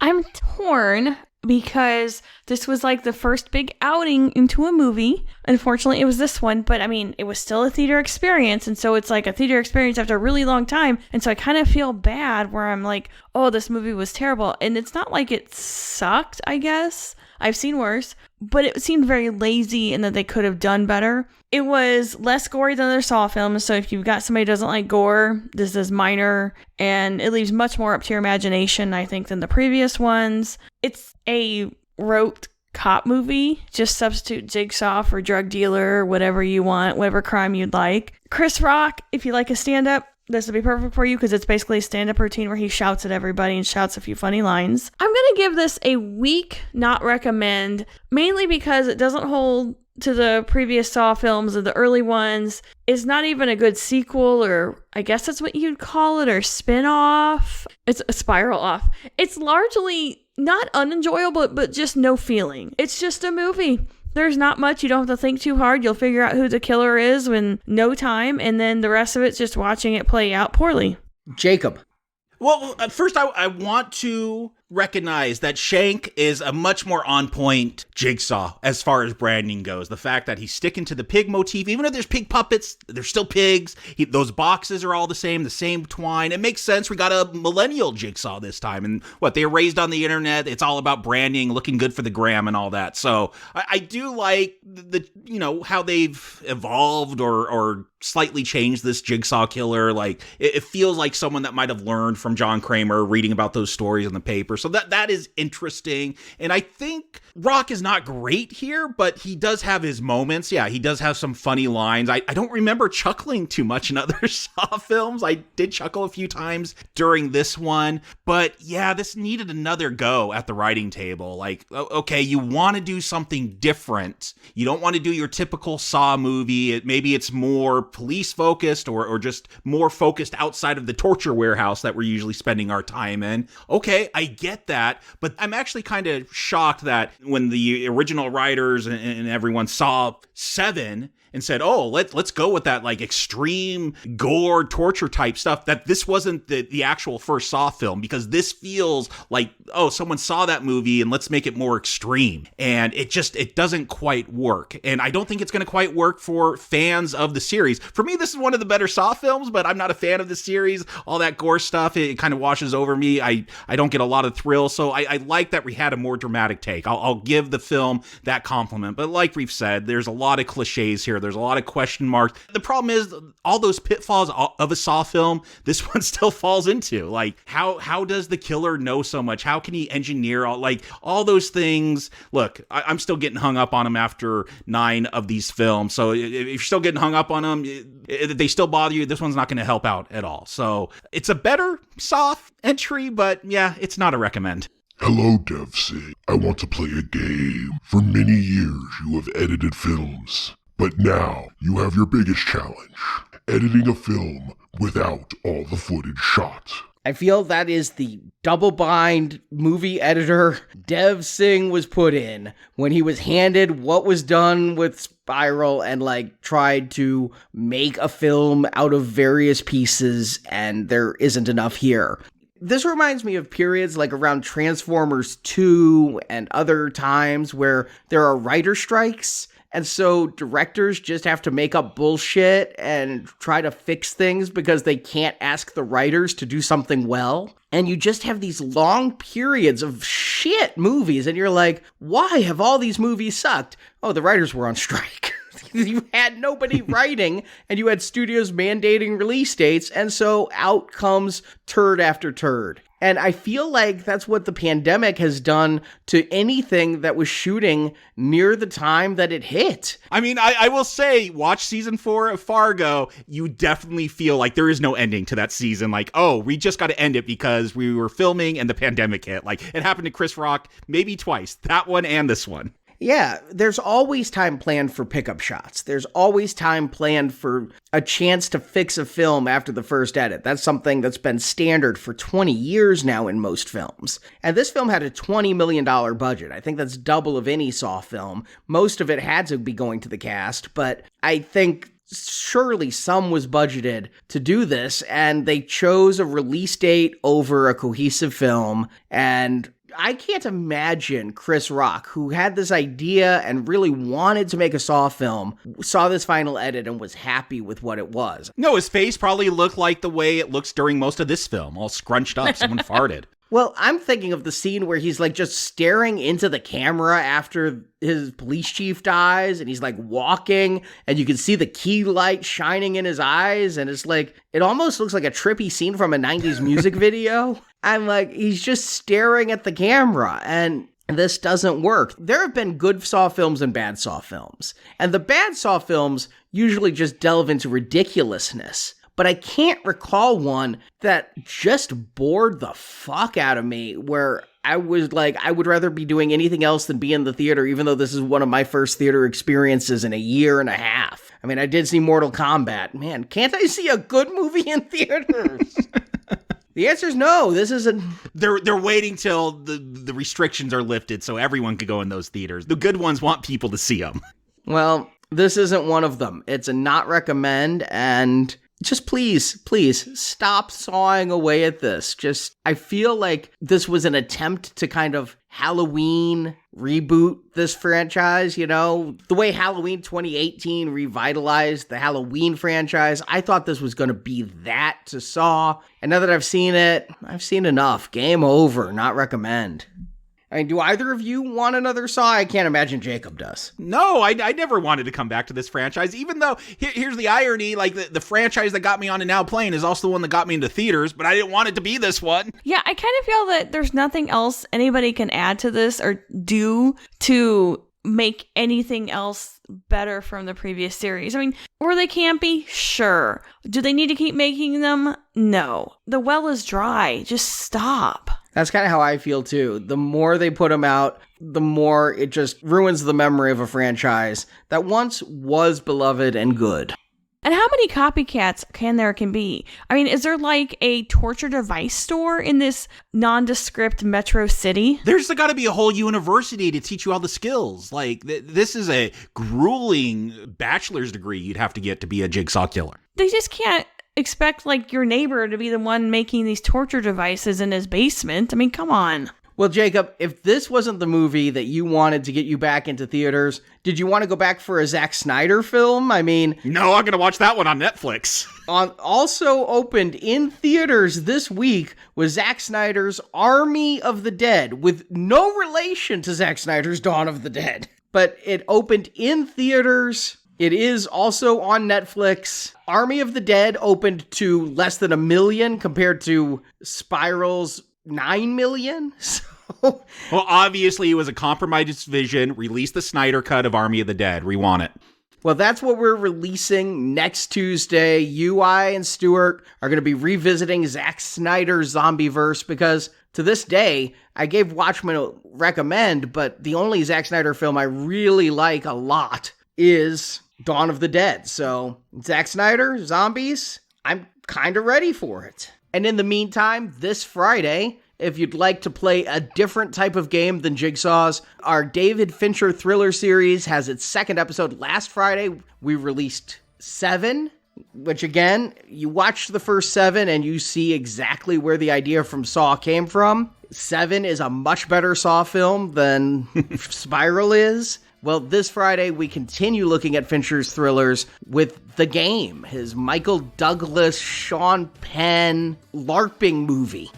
I'm torn because this was like the first big outing into a movie. Unfortunately, it was this one, but I mean, it was still a theater experience. And so it's like a theater experience after a really long time. And so I kind of feel bad where I'm like, oh, this movie was terrible. And it's not like it sucked, I guess. I've seen worse, but it seemed very lazy and that they could have done better. It was less gory than their Saw films, so if you've got somebody who doesn't like gore, this is minor, and it leaves much more up to your imagination, I think, than the previous ones. It's a rote cop movie. Just substitute Jigsaw for drug dealer, whatever you want, whatever crime you'd like. Chris Rock, if you like a stand-up, this would be perfect for you because it's basically a stand-up routine where he shouts at everybody and shouts a few funny lines. I'm going to give this a weak not recommend, mainly because it doesn't hold to the previous Saw films or the early ones. It's not even a good sequel, or I guess that's what you'd call it, or spin-off. It's a spiral off. It's largely not unenjoyable, but just no feeling. It's just a movie. There's not much. You don't have to think too hard. You'll figure out who the killer is in no time, and then the rest of it's just watching it play out poorly. Jacob. Well, first I want to recognize that Shank is a much more on-point Jigsaw as far as branding goes. The fact that he's sticking to the pig motif, even if there's pig puppets, they're still pigs. Those boxes are all the same twine. It makes sense. We got a millennial Jigsaw this time. And they were raised on the internet. It's all about branding, looking good for the gram and all that. So I do like how they've evolved or slightly changed this Jigsaw killer. Like, it feels like someone that might have learned from John Kramer reading about those stories in the paper. So that is interesting. And I think Rock is not great here, but he does have his moments. Yeah, he does have some funny lines. I don't remember chuckling too much in other Saw films. I did chuckle a few times during this one. But yeah, this needed another go at the writing table. Like, okay, you want to do something different. You don't want to do your typical Saw movie. Maybe it's more police focused or just more focused outside of the torture warehouse that we're usually spending our time in. Okay, I get that, but I'm actually kind of shocked that when the original writers and everyone saw 7 and said, oh, let's go with that like extreme gore torture type stuff, that this wasn't the actual first Saw film, because this feels like, oh, someone saw that movie and let's make it more extreme. And it doesn't quite work. And I don't think it's going to quite work for fans of the series. For me, this is one of the better Saw films, but I'm not a fan of the series. All that gore stuff, it kind of washes over me. I don't get a lot of thrill. So I like that we had a more dramatic take. I'll give the film that compliment. But like we've said, there's a lot of cliches here here. There's a lot of question marks. The problem is all those pitfalls of a Saw film, this one still falls into. Like, how does the killer know so much? How can he engineer all those things? Look, I'm still getting hung up on him after 9 of these films. So if you're still getting hung up on them, if they still bother you, this one's not going to help out at all. So it's a better Saw entry, but yeah, it's not a recommend. Hello, DevSig. I want to play a game. For many years, you have edited films. But now, you have your biggest challenge. Editing a film without all the footage shot. I feel that is the double-bind movie editor Dev Singh was put in when he was handed what was done with Spiral and tried to make a film out of various pieces, and there isn't enough here. This reminds me of periods around Transformers 2 and other times where there are writer strikes. And so directors just have to make up bullshit and try to fix things because they can't ask the writers to do something well. And you just have these long periods of shit movies. And you're like, why have all these movies sucked? Oh, the writers were on strike. You had nobody writing, and you had studios mandating release dates, and so out comes turd after turd. And I feel like that's what the pandemic has done to anything that was shooting near the time that it hit. I mean, I will say, watch season 4 of Fargo, you definitely feel like there is no ending to that season. Like, oh, we just got to end it because we were filming and the pandemic hit. Like, it happened to Chris Rock maybe twice, that one and this one. Yeah, there's always time planned for pickup shots. There's always time planned for a chance to fix a film after the first edit. That's something that's been standard for 20 years now in most films. And this film had a $20 million budget. I think that's double of any Saw film. Most of it had to be going to the cast, but I think surely some was budgeted to do this, and they chose a release date over a cohesive film, and I can't imagine Chris Rock, who had this idea and really wanted to make a Saw film, saw this final edit and was happy with what it was. No, his face probably looked like the way it looks during most of this film, all scrunched up. Someone farted. Well, I'm thinking of the scene where he's just staring into the camera after his police chief dies, and he's walking, and you can see the key light shining in his eyes, and it's it almost looks like a trippy scene from a 90s music video. I'm he's just staring at the camera, and this doesn't work. There have been good Saw films and bad Saw films, and the bad Saw films usually just delve into ridiculousness. But I can't recall one that just bored the fuck out of me, where I was I would rather be doing anything else than be in the theater, even though this is one of my first theater experiences in a year and a half. I mean, I did see Mortal Kombat. Man, can't I see a good movie in theaters? The answer is no. This isn't. They're waiting till the restrictions are lifted so everyone can go in those theaters. The good ones want people to see them. Well, this isn't one of them. It's a not recommend, and just please stop sawing away at this. I feel like this was an attempt to kind of Halloween reboot this franchise, the way Halloween 2018 revitalized the Halloween franchise. I thought this was going to be that to Saw. And now that I've seen it, I've seen enough. Game over. Not recommend. I mean, do either of you want another Saw? I can't imagine Jacob does. No, I never wanted to come back to this franchise, even though, here's the irony, the franchise that got me on and now playing is also the one that got me into theaters, but I didn't want it to be this one. Yeah, I kind of feel that there's nothing else anybody can add to this or do to make anything else better from the previous series. I mean, were they campy? Sure. Do they need to keep making them? No. The well is dry. Just stop. That's kind of how I feel too. The more they put them out, the more it just ruins the memory of a franchise that once was beloved and good. And how many copycats can be? I mean, is there a torture device store in this nondescript metro city? There's got to be a whole university to teach you all the skills. This is a grueling bachelor's degree you'd have to get to be a Jigsaw killer. They just can't expect your neighbor to be the one making these torture devices in his basement. I mean, come on. Well, Jacob, if this wasn't the movie that you wanted to get you back into theaters, did you want to go back for a Zack Snyder film? I mean, no, I'm going to watch that one on Netflix. Also opened in theaters this week was Zack Snyder's Army of the Dead, with no relation to Zack Snyder's Dawn of the Dead. But it opened in theaters. It is also on Netflix. Army of the Dead opened to less than 1 million compared to Spiral's 9 million. So, Well, obviously it was a compromised vision. Release the Snyder cut of Army of the Dead. We want it. well, that's what we're releasing next Tuesday. You, I, and Stuart are going to be revisiting Zack Snyder's Zombieverse because to this day, I gave Watchmen a recommend, but the only Zack Snyder film I really like a lot is Dawn of the Dead. So, Zack Snyder, zombies, I'm kind of ready for it. And in the meantime, this Friday, if you'd like to play a different type of game than Jigsaw's, our David Fincher thriller series has its second episode. Last Friday, we released 7, which again, you watch the first 7 and you see exactly where the idea from Saw came from. 7 is a much better Saw film than Spiral is. Well, this Friday, we continue looking at Fincher's thrillers with The Game, his Michael Douglas, Sean Penn LARPing movie.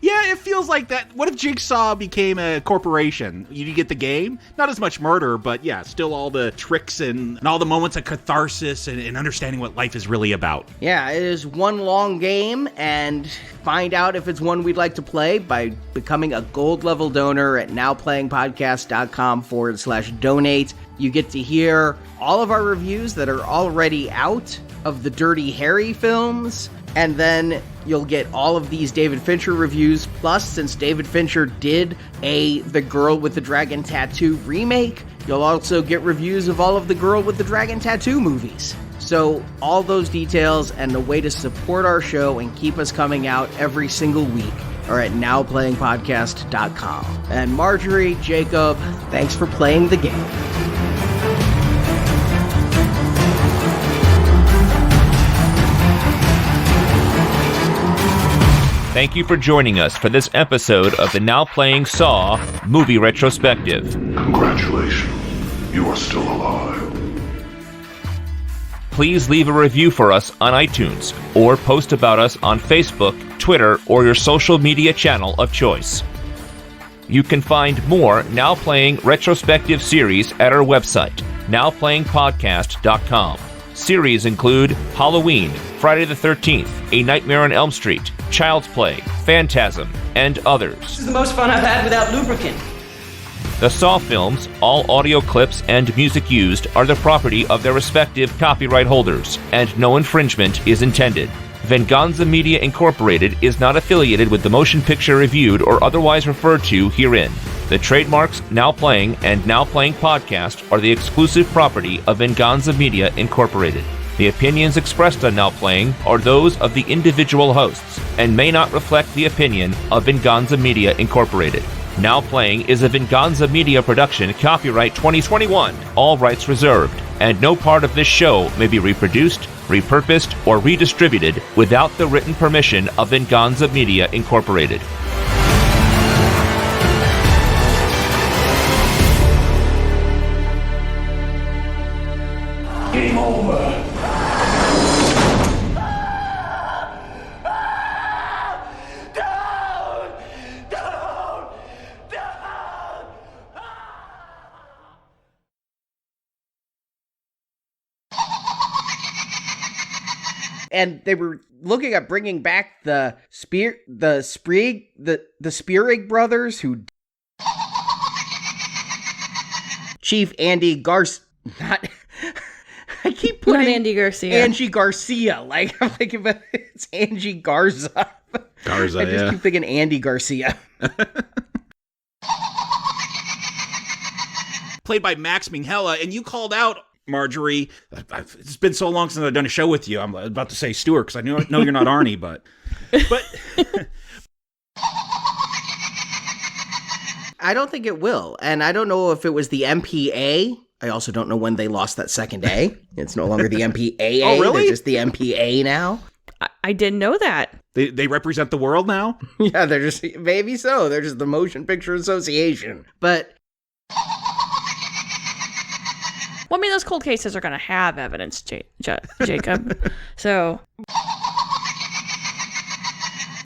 Yeah, it feels like that. What if Jigsaw became a corporation? You get The Game? Not as much murder, but yeah, still all the tricks and all the moments of catharsis and understanding what life is really about. Yeah, it is one long game, and find out if it's one we'd like to play by becoming a gold level donor at nowplayingpodcast.com/donate. You get to hear all of our reviews that are already out of the Dirty Harry films, and then you'll get all of these David Fincher reviews. Plus, since David Fincher did The Girl with the Dragon Tattoo remake, you'll also get reviews of all of the Girl with the Dragon Tattoo movies. So all those details and the way to support our show and keep us coming out every single week are at nowplayingpodcast.com. And Marjorie, Jacob, thanks for playing the game. Thank you for joining us for this episode of the Now Playing Saw Movie Retrospective. Congratulations, you are still alive. Please leave a review for us on iTunes or post about us on Facebook, Twitter, or your social media channel of choice. You can find more Now Playing retrospective series at our website, nowplayingpodcast.com. Series include Halloween, Friday the 13th, A Nightmare on Elm Street, Child's Play, Phantasm, and others. This is the most fun I've had without lubricant. The Saw films, all audio clips and music used are the property of their respective copyright holders, and no infringement is intended. Venganza Media Incorporated is not affiliated with the motion picture reviewed or otherwise referred to herein. The trademarks Now Playing and Now Playing Podcast are the exclusive property of Venganza Media Incorporated. The opinions expressed on Now Playing are those of the individual hosts and may not reflect the opinion of Venganza Media Incorporated. Now Playing is a Venganza Media production, copyright 2021, all rights reserved, and no part of this show may be reproduced, repurposed, or redistributed without the written permission of Venganza Media Incorporated. Game over. And they were looking at bringing back the Spearig brothers, who Chief Andy not I keep putting Not Andy Garcia. Angie Garcia, like I'm thinking, but it's Angie Garza. Garza, I just yeah. keep thinking Andy Garcia. Played by Max Minghella, and you called out Marjorie. It's been so long since I've done a show with you. I'm about to say Stuart because I know you're not Arnie, but I don't think it will, and I don't know if it was the MPA. I also don't know when they lost that second A. It's no longer the MPAA. Oh, really? They're just the MPA now. I didn't know that. they represent the world now. Yeah, they're just, maybe so. They're just the Motion Picture Association. But Well, I mean, those cold cases are going to have evidence, Jacob. So